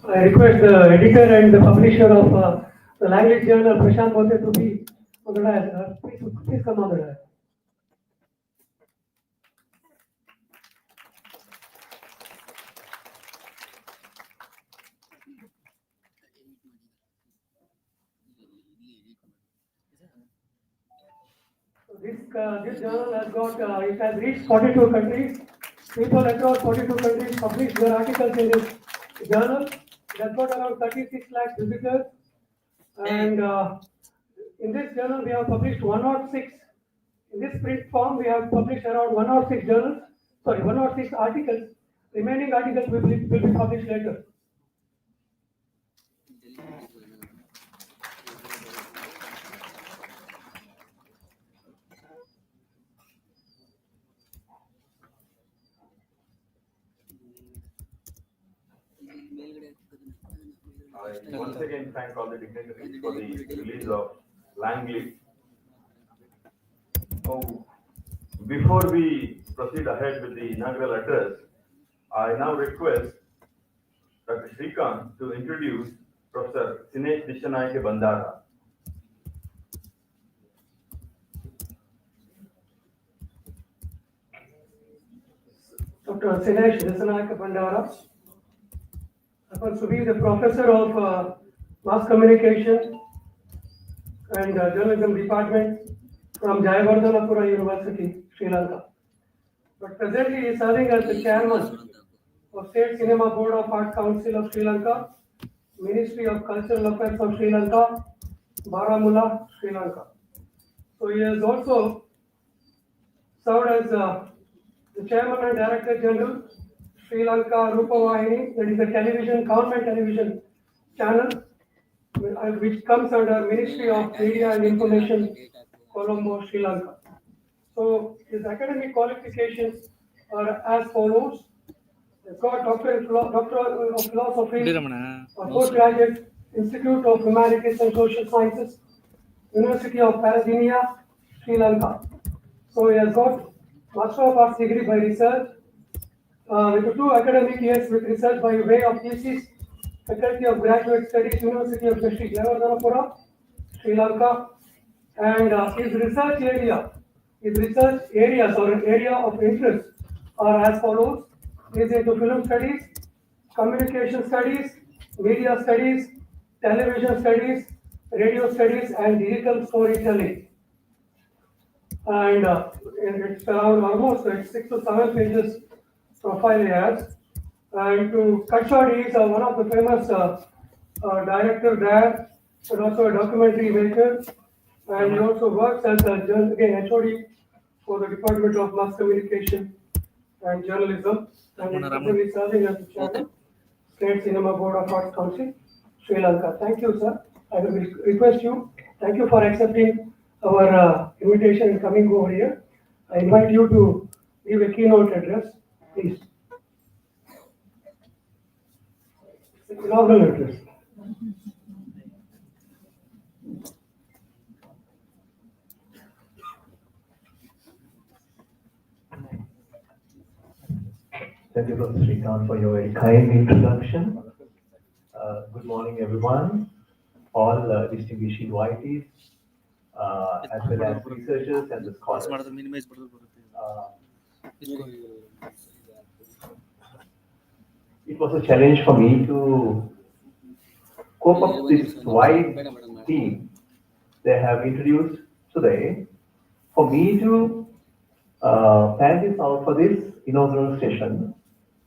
I request the editor and the publisher of the language journal, Prashant Bote, to be on the dais. Please come on the dais. This journal has got, it has reached 42 countries. People across 42 countries publish their articles in this journal. It has got around 36 lakh visitors. And in this journal, we have published 106. In this print form, we have published around 106 journals. Sorry, 106 articles. Remaining articles will be published later. I once again thank all the dignitaries for the release of Langley. Oh, before we proceed ahead with the inaugural address, I now request Dr. Srikanth to introduce Professor Sinesh Dishanayake Bandara. Dr. Sinesh Dishanayake Bandara happens to be the professor of mass communication and journalism department from Jayawardhanapura University, Sri Lanka. But presently he is serving as the chairman of State Cinema Board of Art Council of Sri Lanka, Ministry of Cultural Affairs of Sri Lanka, Baramulla, Sri Lanka. So he has also served as the chairman and director general, Sri Lanka Rupavahini, that is a television, government television channel, which comes under Ministry of Media and Information, Colombo, Sri Lanka. So his academic qualifications are as follows. He's got Doctor of Philosophy, Postgraduate Institute of Humanities and Social Sciences, University of Pasadena, Sri Lanka. So he has got Master of Arts degree by research, with 2 academic years with research by way of thesis, Faculty of Graduate Studies, University of Sri Jayawardhanapura, Sri Lanka, and his research areas or area of interest are as follows. He is into film studies, communication studies, media studies, television studies, radio studies, and digital storytelling. And it's around almost 6 to 7 pages profile he has. And to cut short, he is one of the famous director there, and also a documentary maker. And he also works as a HOD for the Department of Mass Communication and Journalism. And he is serving as the chairman, State Cinema Board of Arts Council, Sri Lanka. Thank you, sir. I will request you. Thank you for accepting our invitation and coming over here. I invite you to give a keynote address, please. Inaugural address. Thank you, Professor Srikanth, for your very kind introduction. Good morning, everyone, all distinguished invitees, as well as researchers and the scholars. It was a challenge for me to cope up this wide theme they have introduced today, for me to plan this out for this inaugural session.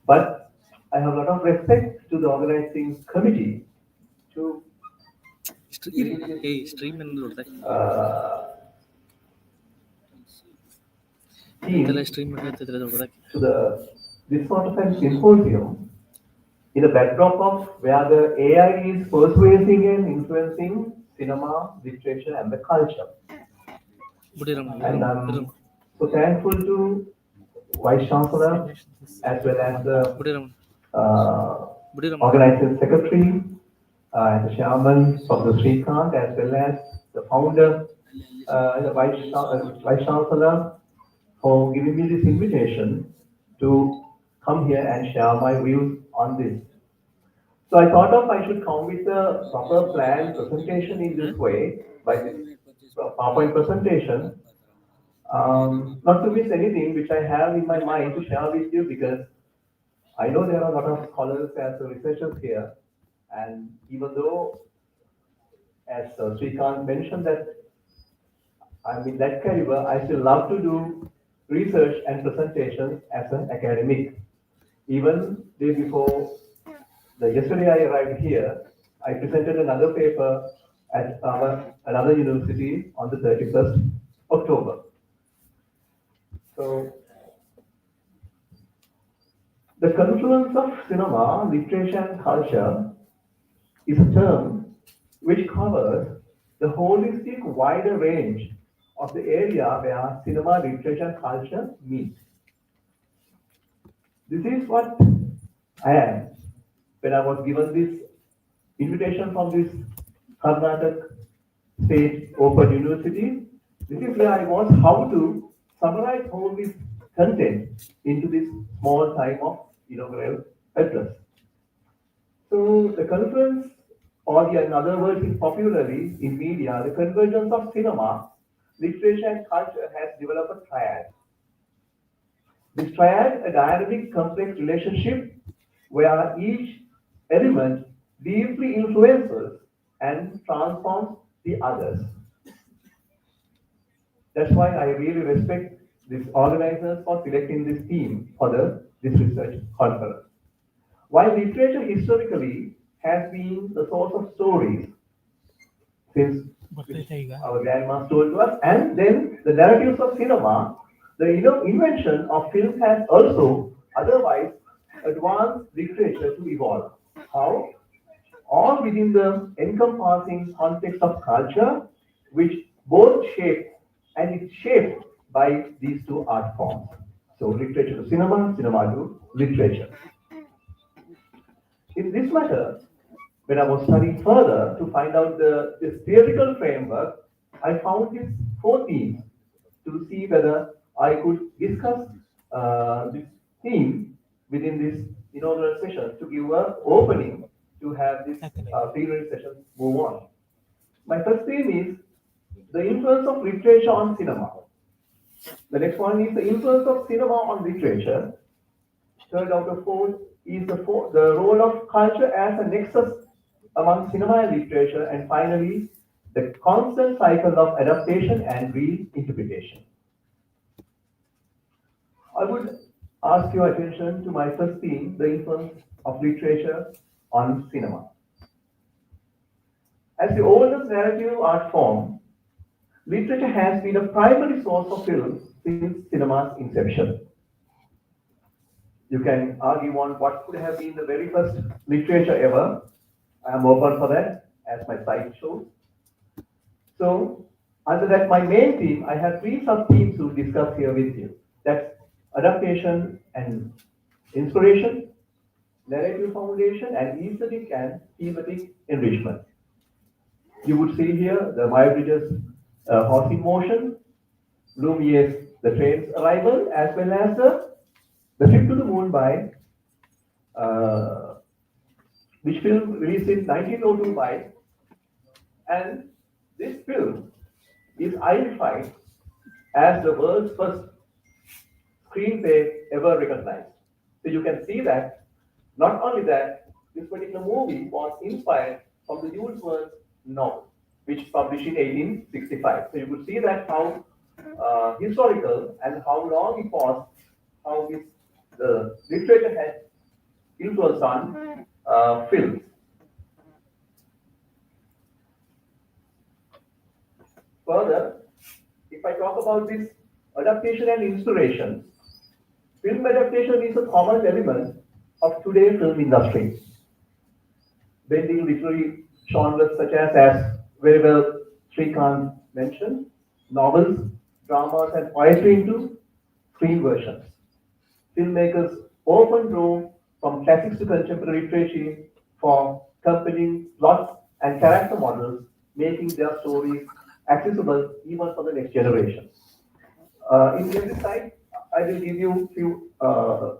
But I have a lot of respect to the organizing committee to team to this sort of a symposium in the backdrop of where the AI is persuading and influencing cinema, literature, and the culture. And I'm so thankful to Vice Chancellor as well as the organizing secretary and the chairman of the Srikanth, as well as the founder, the Vice Chancellor, for giving me this invitation to come here and share my views on this. So I thought of I should come with a proper planned presentation in this way, by this PowerPoint presentation, not to miss anything which I have in my mind to share with you, because I know there are a lot of scholars and researchers here, and even though, as Srikanth mentioned, that I'm in that caliber, I still love to do research and presentations as an academic. Even day before the yesterday I arrived here, I presented another paper at our another university on the 31st October. So the confluence of cinema, literature, and culture is a term which covers the holistic wider range of the area where cinema, literature, and culture meet. This is what I am when I was given this invitation from this Karnataka State Open University. This is where I was how to summarize all this content into this small time of inaugural address. So the conference, or in other words, in popularly in media, the convergence of cinema, literature, and culture has developed a triad. This triad, a dynamic, complex relationship where each element deeply influences and transforms the others. That's why I really respect these organizers for selecting this theme for this research conference. While literature historically has been the source of stories since our grandmas told to us, and then the narratives of cinema, the invention of film has also otherwise advanced literature to evolve. How? All within the encompassing context of culture, which both shape and is shaped by these two art forms. So literature to cinema, cinema to literature. In this matter, when I was studying further to find out this theoretical framework, I found these four themes to see whether I could discuss this theme within this inaugural session to give an opening to have this plenary session move on. My first theme is the influence of literature on cinema. The next one is the influence of cinema on literature. Third out of four is the role of culture as a nexus among cinema and literature. And finally, the constant cycle of adaptation and reinterpretation. I would ask your attention to my first theme, the influence of literature on cinema. As the oldest narrative art form, literature has been a primary source of films since cinema's inception. You can argue on what could have been the very first literature ever. I am open for that, as my site shows. So, under that, my main theme, I have three sub-themes to discuss here with you. That's adaptation and inspiration, narrative foundation, and aesthetic and thematic enrichment. You would see here the Muybridge's Horse in Motion, Lumiere's The Train's Arrival, as well as the Trip to the Moon by, which film released in 1902 by, and this film is identified as the world's first screenplay ever recognized. So you can see that, not only that, this particular movie was inspired from the Jules Verne's novel, which published in 1865. So you could see that how historical and how long it was, how the literature had influence on films. Further, if I talk about this adaptation and inspiration, film adaptation is a common element of today's film industry. Blending literary genres such as very well Srikanth mentioned, novels, dramas, and poetry into screen versions. Filmmakers often draw from classics to contemporary literature for compelling plots and character models, making their stories accessible even for the next generation. In this slide, I will give you few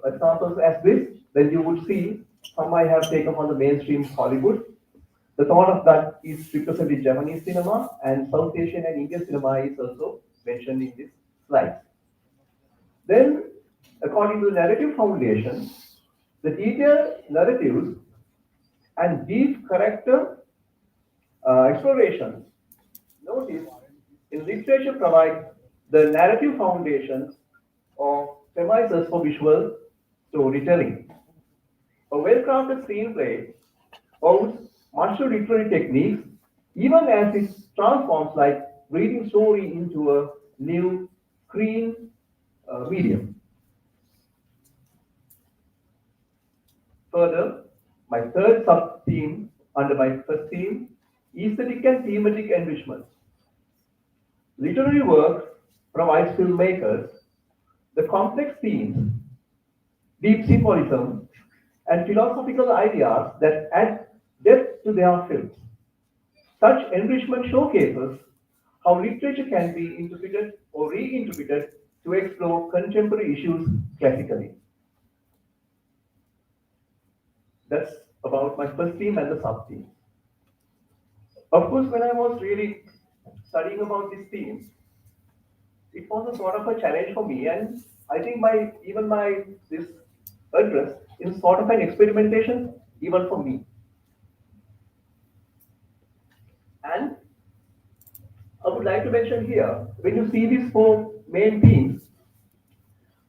examples as this. Then you would see some I have taken from the mainstream Hollywood. The thought of that is represented Japanese cinema, and South Asian and Indian cinema is also mentioned in this slide. Then, according to the narrative foundation, the detailed narratives and deep character explorations, notice, in literature provide the narrative foundations of premises for visual storytelling. A well-crafted screenplay owes much to literary techniques, even as it transforms like reading story into a new screen medium. Further, my third sub-theme under my first theme, aesthetic and thematic enrichment. Literary work provides filmmakers the complex themes, deep symbolism, and philosophical ideas that add depth to their films. Such enrichment showcases how literature can be interpreted or reinterpreted to explore contemporary issues classically. That's about my first theme and the sub theme. Of course, when I was really studying about this theme, it was a sort of a challenge for me, and I think my this address is sort of an experimentation even for me. And I would like to mention here, when you see these four main themes,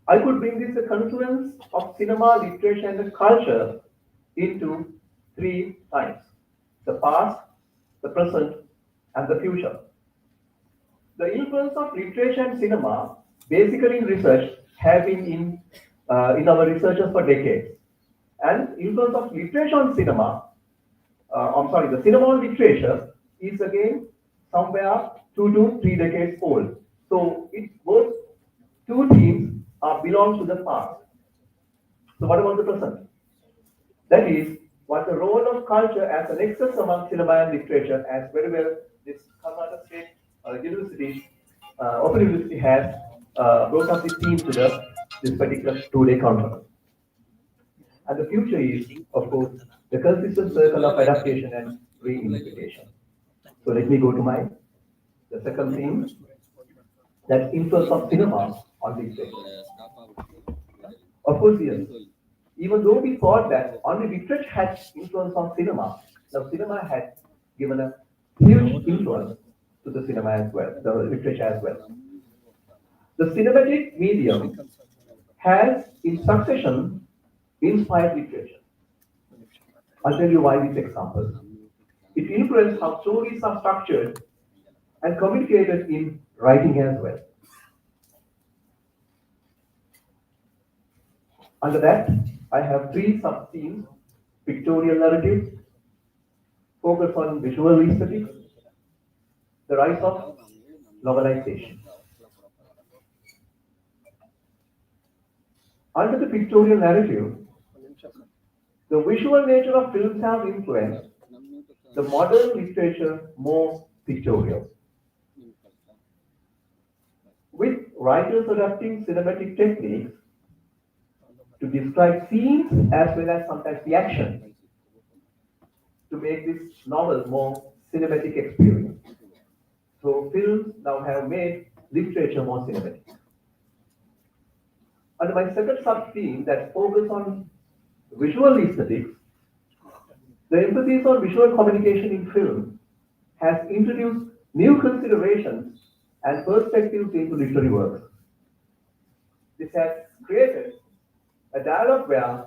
I could bring this the confluence of cinema, literature, and the culture into three times: the past, the present, and the future. The influence of literature and cinema, basically in research, have been in our researchers for decades. And influence of literature on cinema, I'm sorry, the cinema on literature is again somewhere 2 to 3 decades old. So it both two themes belong to the past. So what about the present? That is what the role of culture as a nexus among cinema and literature, as very well this Karnataka State University, Open University has brought up this theme to this particular 2 day conference. And the future is, of course, the consistent circle of adaptation and reinterpretation. So let me go to the second theme, that's influence of cinema on literature. Of course, yes. Even though we thought that only literature had influence on cinema, now cinema had given a huge influence to the cinema as well, the literature as well. The cinematic medium has, in succession, inspired literature. I'll tell you why this example. It influenced how stories are structured and communicated in writing as well. Under that, I have three sub-themes: pictorial narrative, focus on visual aesthetics, the rise of novelization. Under the pictorial narrative, the visual nature of films have influenced the modern literature more pictorial. With writers adapting cinematic techniques to describe scenes as well as sometimes the action to make this novel more cinematic experience. So films now have made literature more cinematic. And my second sub-theme that focuses on visual aesthetics, the emphasis on visual communication in film has introduced new considerations and perspectives into literary works. This has created a dialogue where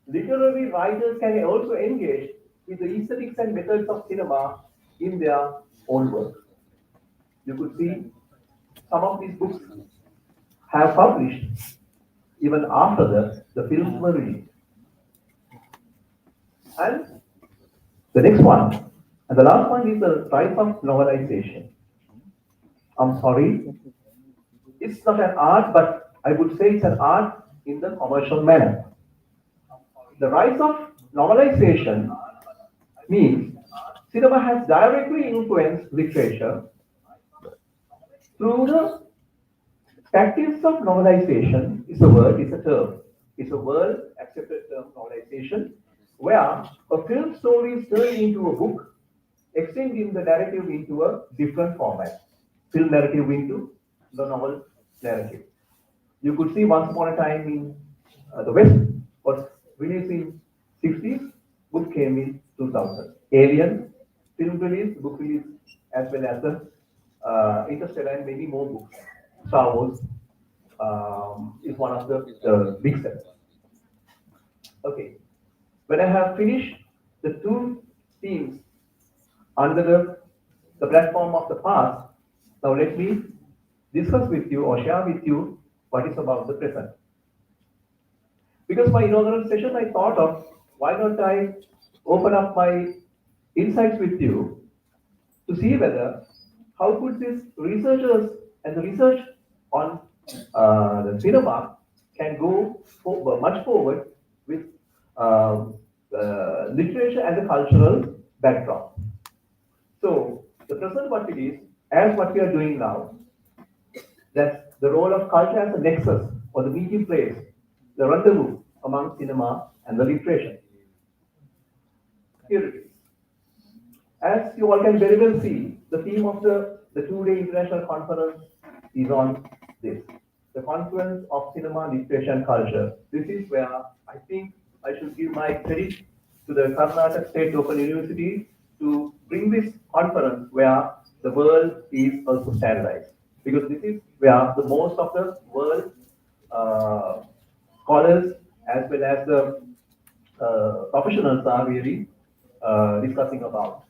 literary writers can also engage with the aesthetics and methods of cinema in their own work. You could see some of these books have published even after the films were released. And the next one, and the last one is the rise of novelization. I'm sorry, it's not an art, but I would say it's an art in the commercial manner. The rise of novelization means cinema has directly influenced literature through the Tactics of normalization is a word, is a term. It's a world accepted term, normalization, where a film story is turned into a book, extending the narrative into a different format. Film narrative into the novel narrative. You could see Once Upon a Time in the West was released in 60s, book came in 2000. Alien, film release, book release, as well as the Interstellar and many more books. Star Wars is one of the big sellers. Okay, when I have finished the two themes under the platform of the past, now let me discuss with you or share with you what is about the present. Because my inaugural session, I thought of why not I open up my insights with you to see whether how could these researchers and the research on the cinema can go much forward with literature and the cultural backdrop. So the present what it is, as what we are doing now, that's the role of culture as a nexus or the meeting place, the rendezvous among cinema and the literature. Here it is. As you all can very well see, the theme of the two-day international conference is on this, the confluence of cinema, literature, and culture. This is where I think I should give my credit to the Karnataka State Open University to bring this conference where the world is also standardized. Because this is where the most of the world scholars as well as the professionals are really discussing about.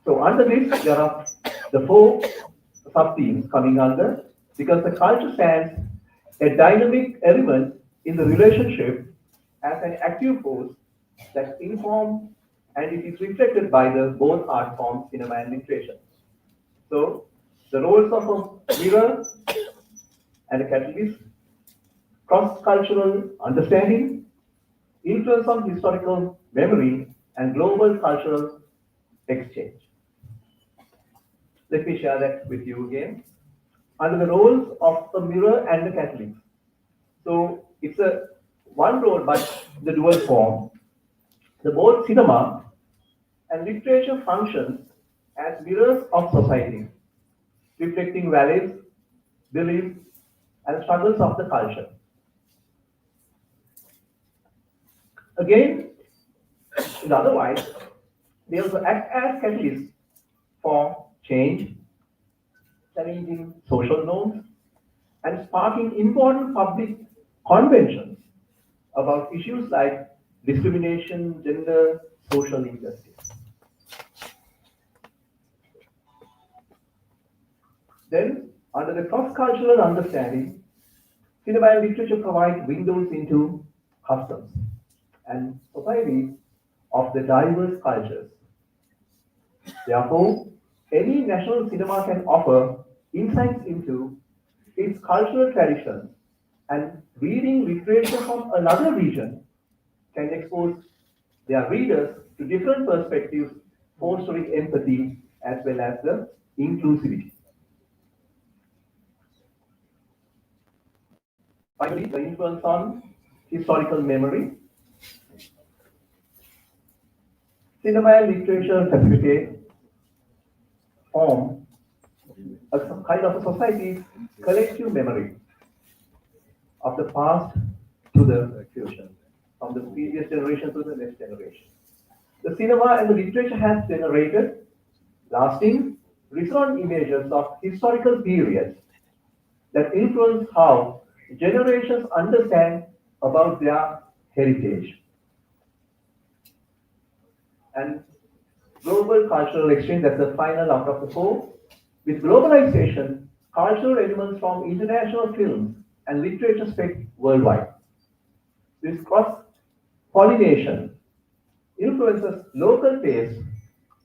So under this, there are the four sub-themes coming under, because the culture stands a dynamic element in the relationship as an active force that informs and it is reflected by the both art forms, cinema and literature. So the roles of a mirror and a catalyst, cross-cultural understanding, influence on historical memory, and global cultural exchange. Let me share that with you again. Under the roles of the mirror and the catalyst. So it's a one role but the dual form. The both cinema and literature functions as mirrors of society, reflecting values, beliefs, and struggles of the culture. Again, in otherwise, they also act as catalysts for change, challenging social norms, and sparking important public conventions about issues like discrimination, gender, social injustice. Then, under the cross-cultural understanding, cinema and literature provide windows into customs and societies of the diverse cultures. Therefore, any national cinema can offer insights into its cultural traditions, and reading literature from another region can expose their readers to different perspectives, fostering empathy as well as the inclusivity. Finally, the influence on historical memory. Cinema and literature facilitate form a kind of a society's collective memory of the past to the future, from the previous generation to the next generation. The cinema and the literature has generated lasting, resonant images of historical periods that influence how generations understand about their heritage. And global cultural exchange, that's the final out of the four. With globalization, cultural elements from international films and literature spread worldwide. This cross-pollination influences local tastes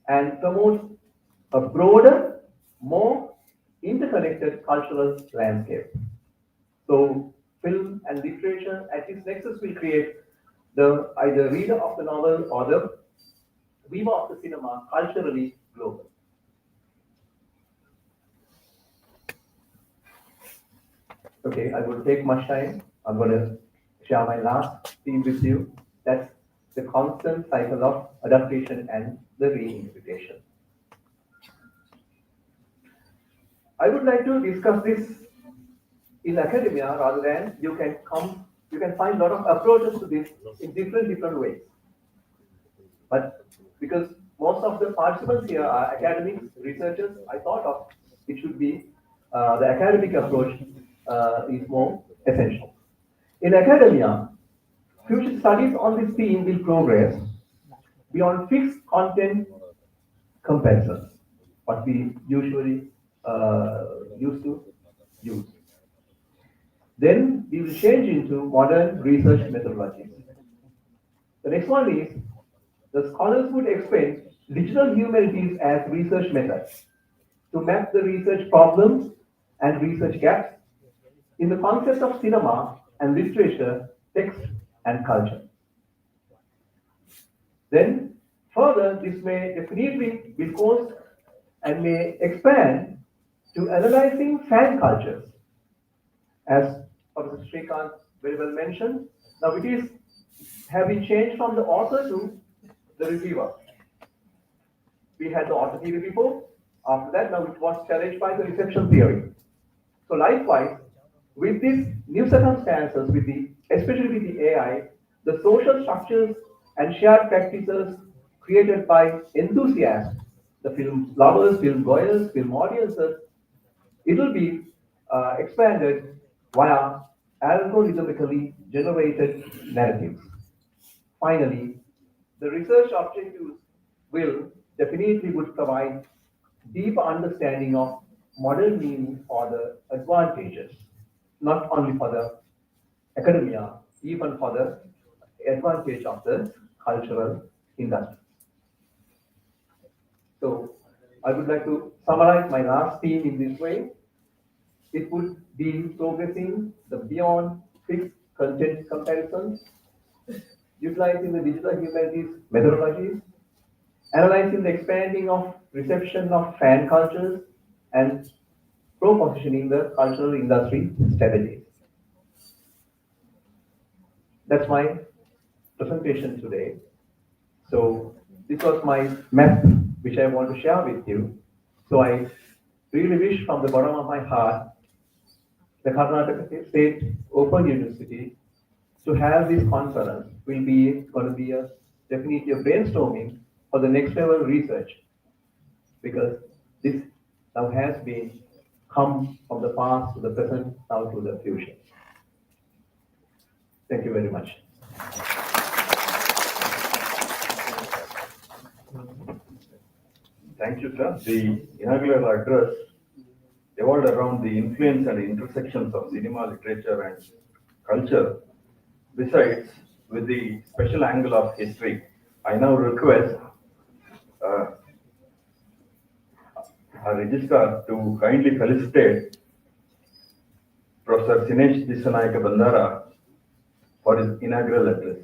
and promotes a broader, more interconnected cultural landscape. So, film and literature at this nexus will create the either reader of the novel or the viewer of the cinema culturally global. Okay, I will take much time. I'm going to share my last theme with you. That's the constant cycle of adaptation and the reinterpretation. I would like to discuss this in academia rather than you can find a lot of approaches to this in different ways. But because most of the participants here are academics, researchers, I thought of it should be the academic approach is more essential. In academia, future studies on this theme will progress beyond fixed content comparisons, what we usually used to use. Then we will change into modern research methodologies. The next one is the scholars would explain digital humanities as research methods to map the research problems and research gaps in the concept of cinema and literature, text, and culture. Then, further, this may definitely be caused and may expand to analyzing fan cultures, as Professor Srikanth very well mentioned. Now, it is have been changed from the author to the reviewer. We had the author theory before. After that, now it was challenged by the reception theory. So likewise, with these new circumstances, especially with the AI, the social structures and shared practices created by enthusiasts, the film lovers, film goers, film audiences, it will be expanded via algorithmically generated narratives. Finally, the research objectives will definitely would provide deep understanding of modern meaning for the advantages, not only for the academia, even for the advantage of the cultural industry. So I would like to summarize my last theme in this way. It would be progressing the beyond fixed content comparisons, utilizing the digital humanities methodologies, analyzing the expanding of reception of fan cultures, and propositioning the cultural industry strategies. That's my presentation today. So this was my map which I want to share with you. So I really wish from the bottom of my heart the Karnataka State Open University to have this conference will be going to be definitely a brainstorming for the next level research, because this now has been come from the past to the present now to the future. Thank you very much. Thank you, sir. The inaugural address evolved around the influence and intersections of cinema, literature, and culture. Besides, with the special angle of history, I now request our registrar to kindly felicitate Professor Sinesh Dissanayake Bandara for his inaugural address.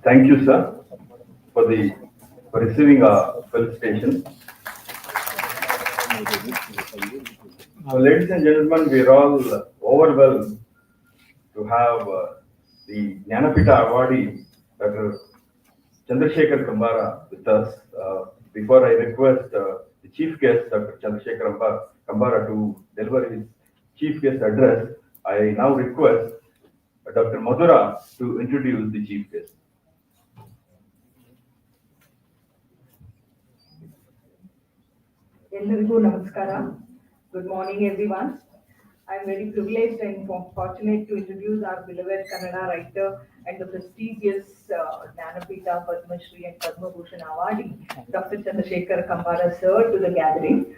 Thank you, sir, for receiving our felicitation. So, ladies and gentlemen, we are all overwhelmed to have the Jnanapita awardee, Dr. Chandrasekhar Kambara, with us. Before I request the chief guest, Dr. Chandrasekhar Kambara, to deliver his chief guest address, I now request Dr. Madhura to introduce the chief guest. Ellargu Namaskara. Good morning, everyone. I'm very privileged and fortunate to introduce our beloved Kannada writer and the prestigious Jnanapita, Padma Shri and Padma Bhushan awardee, Dr. Chandrasekhar Kambara sir, to the gathering.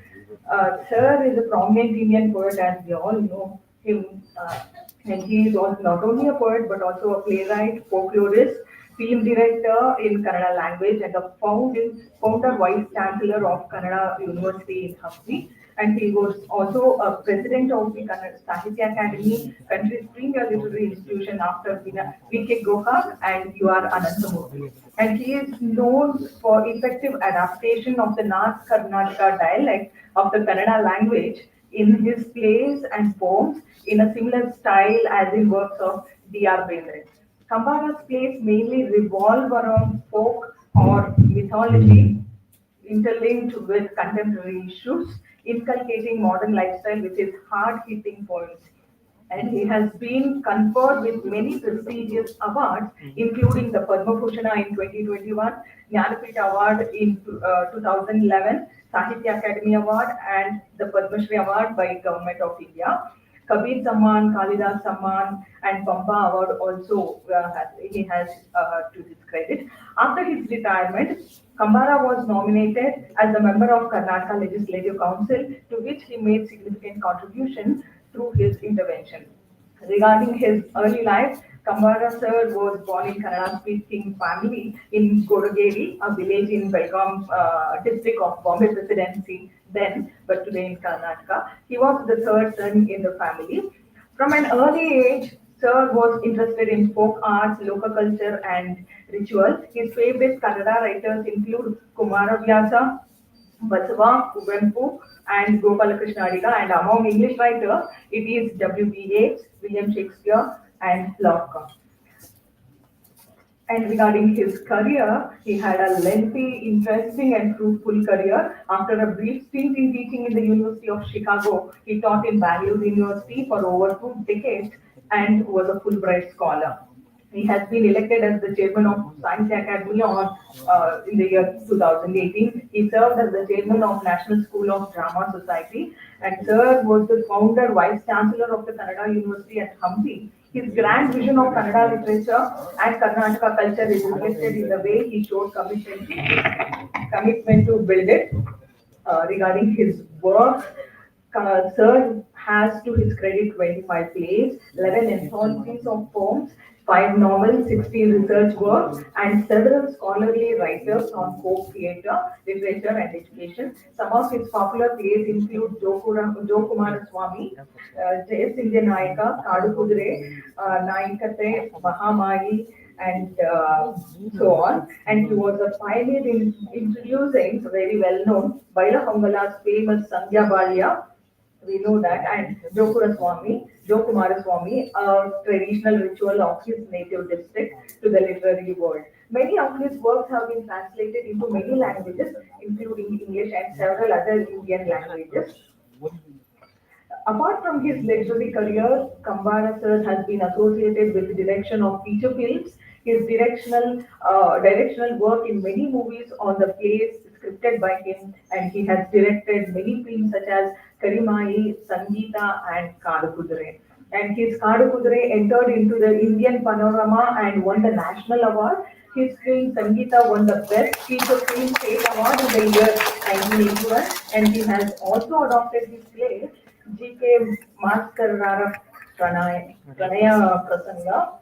Sir is a prominent Indian poet, as we all know him, and he is also not only a poet but also a playwright, folklorist, film director in Kannada language, and the founder vice chancellor of Kannada University in Hampi. And he was also a president of the Kannada Sahitya Academy, country's premier literary institution after V.K. Gohak and U.R. Anantamurthy. And he is known for effective adaptation of the North Karnataka dialect of the Kannada language in his plays and poems in a similar style as in works of D.R. Bendre. Kambara's plays mainly revolve around folk or mythology interlinked with contemporary issues, inculcating modern lifestyle with his hard-hitting poems. And he has been conferred with many prestigious awards, including the Padma Bhushana in 2021, Jnanapita Award in 2011, Sahitya Academy Award, and the Padma Shri Award by Government of India. Kabir Samman, Kalidas Samman, and Pampa Award also he has to his credit. After his retirement, Kambara was nominated as a member of Karnataka Legislative Council, to which he made significant contribution through his intervention. Regarding his early life, Kambara sir was born in Kannada-speaking family in Godageri, a village in Belgaum district of Bombay Presidency then, but today in Karnataka. He was the third son in the family. From an early age, Sir was interested in folk arts, local culture, and ritual. His favorite Kannada writers include Kumaravyasa, Basava, Kuvempu, and Gopalakrishna Adiga, and among English writers, it is W.B. Yeats, William Shakespeare, and Locke. And regarding his career, he had a lengthy, interesting, and fruitful career. After a brief stint in teaching in the University of Chicago, he taught in Bangalore University for over 2 decades and was a Fulbright scholar. He has been elected as the chairman of Science Academy in the year 2018. He served as the chairman of National School of Drama Society, and Sir was the founder, vice chancellor of the Kannada University at Hampi. His grand vision of Kannada literature and Karnataka culture is reflected in the way he showed commitment to build it. Regarding his work, Sir has to his credit 25 plays, 11 anthologies of poems, 5 novels, 16 research works, and several scholarly writers on folk theatre, literature, and education. Some of his popular plays include Jokumara Swami, Jayasinghe Nayaka, Kadu Kudure, Naikate, Mahamai, and so on. And he was a pioneer in introducing, very well known, Baila Hongala's famous Sandhya Balya, we know that, and Jokumara Swami, a traditional ritual of his native district, to the literary world. Many of his works have been translated into many languages, including English and several other Indian languages. Apart from his literary career, Kambara sir has been associated with the direction of feature films. His directional work in many movies on the plays scripted by him, and he has directed many films such as Karimai, Sangeeta, and Kadukudure. And his Kadukudure entered into the Indian Panorama and won the National Award. His film Sangeeta won the Best Feature Film State Award in the year 1981, and he has also adopted his play G.K. Maskarara Pranaya Prasanga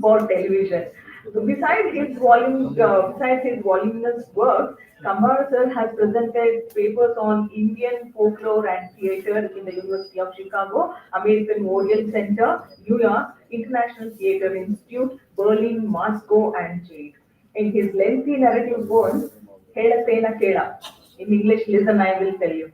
for television. So besides his voluminous work, Kambara sir has presented papers on Indian folklore and theatre in the University of Chicago, American Oriental Center, New York, International Theatre Institute, Berlin, Moscow, and Jade. In his lengthy narrative poem, Hela Sena Kela, in English, listen, I will tell you.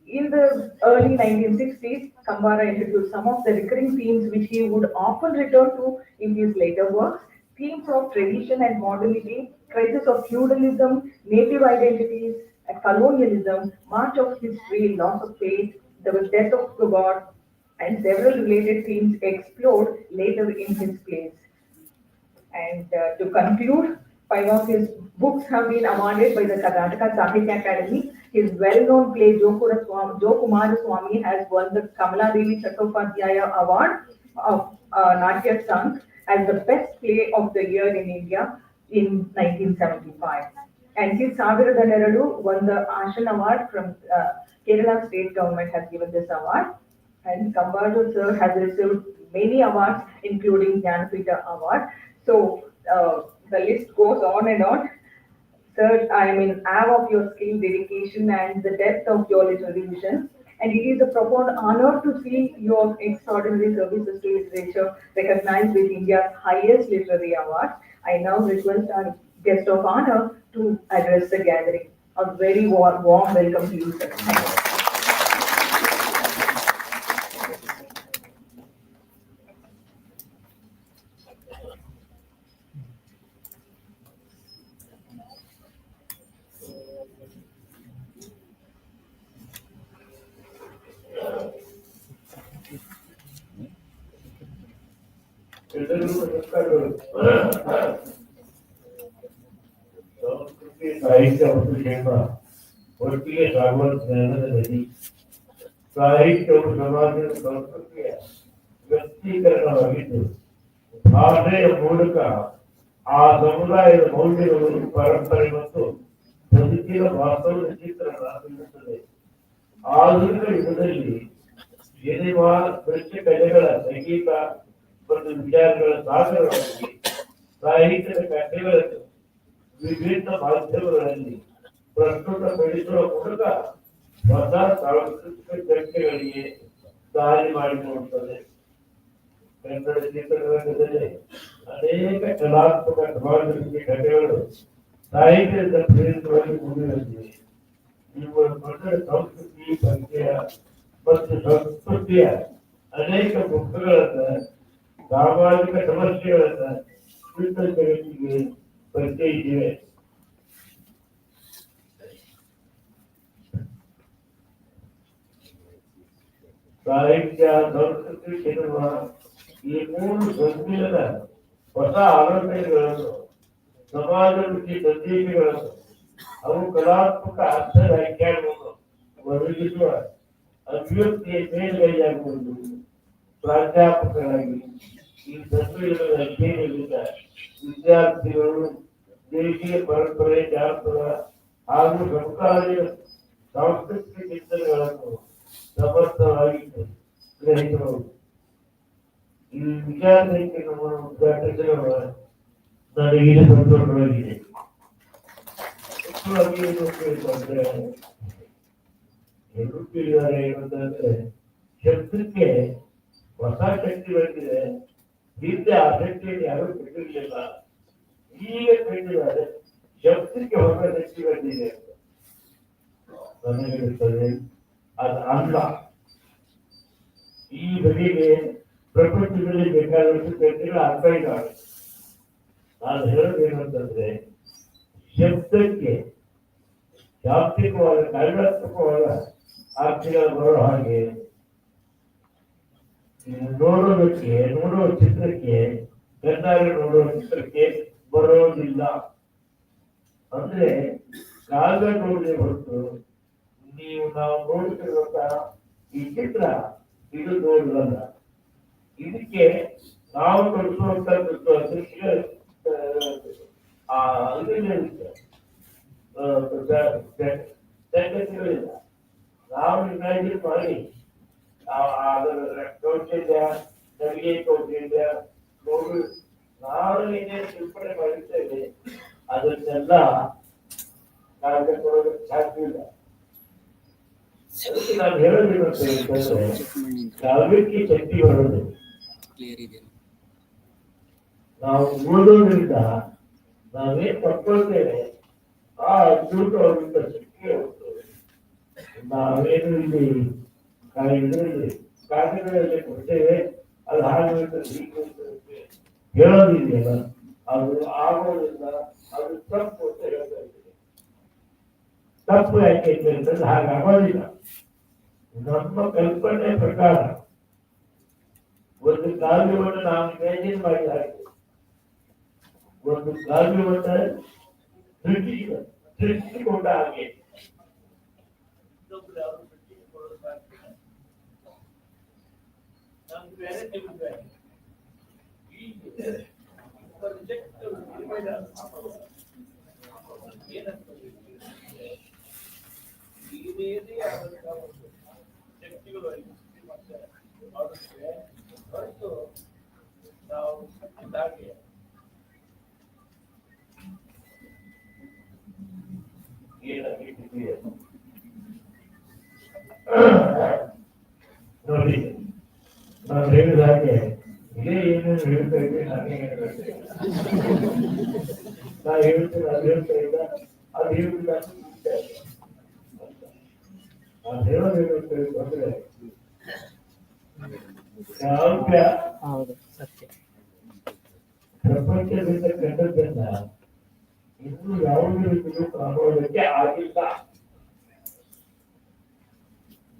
In the early 1960s, Kambara introduced some of the recurring themes which he would often return to in his later works. Themes of tradition and modernity, crisis of feudalism, native identities, and colonialism, march of history, loss of faith, the death of the god, and several related themes explored later in his plays. And to conclude, five of his books have been awarded by the Karnataka Sahitya Academy. His well-known play Jo Swami has won the Kamala Devi Chattopadhyaya Award of Natya Sangh as the best play of the year in India in 1975. And his Savirada Neradu won the Ashan Award from Kerala state government has given this award. And Kambadu sir has received many awards, including Jnanapita Award. So the list goes on and on. Sir, I am in awe of your skill, dedication, and the depth of your literary vision. And it is a profound honor to see your extraordinary services to literature recognized with India's highest literary award. I now request our guest of honor to address the gathering. A very warm welcome to you, sir. Thank you. ಎಲ್ಲರಿಗೂ ನಮಸ್ಕಾರಗಳು. ಸಂಸ್ಕೃತಿ ಸಾಹಿತ್ಯ ಮತ್ತು ಕ್ಷೇಮ ಒಟ್ಟಿಗೆ ಸಾಗುವ ಜ್ಞಾನದ ನದಿ. ಸಾಹಿತ್ಯವು ಸಮಾಜದ ಸಂಸ್ಕೃತಿಯ ವ್ಯಕ್ತೀಕರಣವಾಗಿದ್ದು ಭಾಷೆಯ ಮೂಲಕ ಆ ಸಮುದಾಯದ ಮೌಲ್ಯಗಳು, ಪರಂಪರೆ ಮತ್ತು ಬದುಕಿನ ವಾಸ್ತವದ ಚಿತ್ರಣ ನೀಡುತ್ತದೆ. ಆಧುನಿಕ ಯುಗದಲ್ಲಿ ಸಿನಿಮಾ, ನೃತ್ಯ ಕಲೆಗಳ ಸಂಗೀತ ಮತ್ತು ವಿಚಾರಗಳ ಸಾಗರವಾಗಿ ಸಾಹಿತ್ಯದ ಕಥೆಗಳನ್ನು ವಿಭಿನ್ನ ಮಾಧ್ಯಮಗಳಲ್ಲಿ ಪ್ರಸ್ತುತಪಡಿಸುವ ಮೂಲಕ ಹೊಸ ಸಾಂಸ್ಕೃತಿಕ ಚರ್ಚೆಗಳಿಗೆ ದಾರಿ ಮಾಡಿಕೊಡುತ್ತದೆ. ಕನ್ನಡ ಚಿತ್ರರಂಗದಲ್ಲಿ ಅನೇಕ ಕಲಾತ್ಮಕ ಸಮಾಜಕ್ಕೆ ಕಥೆಗಳು ಸಾಹಿತ್ಯದ ಪ್ರೇರಿತವಾಗಿ ಮೂಡಿಬಂದಿವೆ. ಇವುಗಳ ಕನ್ನಡ ಸಂಸ್ಕೃತಿ, ಪರಿಚಯ ಮತ್ತು ಸಂಸ್ಕೃತಿಯ ಅನೇಕ ಮುಖಗಳನ್ನ, ಸಾಮಾಜಿಕ ಸಮಸ್ಯೆಗಳನ್ನ ವಿಶ್ವ ಜಗತ್ತಿಗೆ ಪರಿಚಯಿಸಿವೆ. ಸಾಹಿತ್ಯ, ಸಂಸ್ಕೃತಿ, ಸಿನಿಮಾ ಈ ಮೂರು ಸಂಕೀರ್ಣ ಹೊಸ ಆಲೋಚನೆಗಳನ್ನು, ಸಮಾಜಮುಖಿ ಸಂದೇಶಗಳನ್ನು, ಅವು ಕಲಾತ್ಮಕ ಅರ್ಥ ವ್ಯಾಖ್ಯಾನವನ್ನು ಒದಗಿಸುವ ಅಭಿವ್ಯಕ್ತಿಯ ಮೇಲ್ಗೈಯಾಗುವುದು. ಪ್ರಾಧ್ಯಾಪಕರಾಗಿ ಈ ಸಂಸ್ಕೃತಿಗಳ ಅಧ್ಯಯನದಿಂದ ವಿದ್ಯಾರ್ಥಿಗಳು ದೇಶೀಯ ಪರಂಪರೆ, ಜಾನಪದ ಹಾಗೂ ಸಮಕಾಲೀನ ಸಾಂಸ್ಕೃತಿಕ ಚಿಂತನೆಗಳನ್ನು ಸಮರ್ಥವಾಗಿ ಗ್ರಹಿಸಬಹುದು. ಈ ವಿಚಾರವನ್ನು ಉದ್ಘಾಟಿಸಿರುವ ನನಗೆ ಸಂತೋಷವಾಗಿದೆ. ಮುಖ್ಯವಾಗಿ ಎಲ್ಲರೂ ತಿಳಿದಾರೆ ಏನಂತಂದ್ರೆ, ಶಬ್ದಕ್ಕೆ ಹೊಸ ಶಕ್ತಿ ಬಂದಿದೆ. ಹಿಂದೆ ಆ ಶಕ್ತಿಯನ್ನು ಯಾರು ಬಿಟ್ಟಿರಲಿಲ್ಲ, ಈಗ ಕಂಡಿದ್ದಾರೆ. ಶಬ್ದಕ್ಕೆ ಹೊಸ ಶಕ್ತಿ ಬಂದಿದೆ ಅಂತ ನನಗಿರುತ್ತದೆ. ಅದು ಅಲ್ಲ. ಈ ಬಗೆಗೆ ಪ್ರಪಂಚದಲ್ಲಿ ಬೇಕಾದಷ್ಟು ಶಕ್ತಿಗಳ ಅರ್ಥ ಇದ್ದಾವೆ. ನಾನು ಹೇಳೋದೇನಂತಂದ್ರೆ, ಶಬ್ದಕ್ಕೆ ಶಾಬ್ದಿಕವಾದ, ಕಾವ್ಯಾತ್ಮಕವಾದ ಅರ್ಥಗಳು ಬರೋ ಹಾಗೆ ನೋಡೋದಕ್ಕೆ, ನೋಡುವ ಚಿತ್ರಕ್ಕೆ, ಕಣ್ಣಾರೆ ನೋಡುವ ಚಿತ್ರಕ್ಕೆ ಬರೋದಿಲ್ಲ. ಅಂದ್ರೆ ಕಾವ್ಯ ನೋಡಿದ್ರೆ ಹೊರತು ನಾವು ನೋಡುತ್ತಿರುವಂತಹ ಈ ಚಿತ್ರ ಇದು ನೋಡುವುದಲ್ಲ. ಇದಕ್ಕೆ ನಾವು ತೊಡಗಿಸುವಂತ ದೃಶ್ಯ ಸಂಗತಿಗಳಿಲ್ಲ. ನಾವು ಇಮ್ಯಾಜಿನ್ ಮಾಡಿ ಅದರ ಕೌಶಲ್ಯ, ನಮಗೆ ಕೌಶಲ್ಯ ನೋಡಿ ನಾವು ಏನೇನು ಕಲ್ಪನೆ ಮಾಡಿರ್ತೇವೆ ಅದನ್ನೆಲ್ಲ ಕಾವ್ಯ ಕೊಡೋದಕ್ಕೆ ಸಾಧ್ಯ ಇಲ್ಲ. ಅದಕ್ಕೆ ನಾನು ಹೇಳೋದೇನು ಅಂತ ಹೇಳ್ತಂದ್ರೆ, ಕಾವ್ಯಕ್ಕೆ ಶಕ್ತಿ ಬರೋದು ನಾವು ಓದೋದ್ರಿಂದ ನಾವೇನ್ ಪಡ್ಕೊಳ್ತೇವೆ ಆ ಅದ್ಭುತ ಅವರಿಂದ ಶಕ್ತಿ ಹೋಗ್ತದೆ. ನಾವೇನು ಇಲ್ಲಿ ಇದರಲ್ಲಿ ಕಾಗದಗಳಲ್ಲಿ ಕೊಡ್ತೇವೆ, ಅದು ಹಾಗೆ ಹೀಗೆ ಹೇಳೋದಿದೆಯಲ್ಲ, ಅದು ಆಗೋದಿಲ್ಲ, ಅದು ತಪ್ಪು ಅಂತ ಹೇಳ್ತಾ ಇದ್ದೀವಿ. ತಪ್ಪು ಯಾಕೆ ಅಂತಂದ್ರೆ ಹಾಗಾಗೋದಿಲ್ಲ. ನಮ್ಮ ಕಲ್ಪನೆ ಪ್ರಕಾರ ಒಂದು ಕಾವ್ಯವನ್ನು ನಾವು ಇಮ್ಯಾಜಿನ್ ಮಾಡಿ ಹಾಗೆ ಒಂದು ಕಾವ್ಯವನ್ನು ಸೃಷ್ಟಿಕೊಂಡ ಹಾಗೆ ನೋಡಿ, ನಾನು ಹೇಳಿದ ಹಾಗೆ ಇದೇ ಏನೇನು ಹೇಳ್ತಾ ಇದ್ದೆ ನಾನೇ ಹೇಳ್ತೇನೆ. ನಾ ಹೇಳ್ತೇನೆ, ಅದು ಹೇಳ್ತಾ ಇಲ್ಲ, ಅದು ಹೇಳುದಿಲ್ಲ. ನಾನು ಹೇಳೋದು ಹೇಳ್ತೇವೆ ಅಂದ್ರೆ ಕಾವ್ಯ ಪ್ರಪಂಚದಿಂದ ಕಂಡದ್ದನ್ನ ಇನ್ನೂ ಯಾವುದೇ ರೀತಿಯೂ ಕಾಣುವುದಕ್ಕೆ ಆಗಿಲ್ಲ.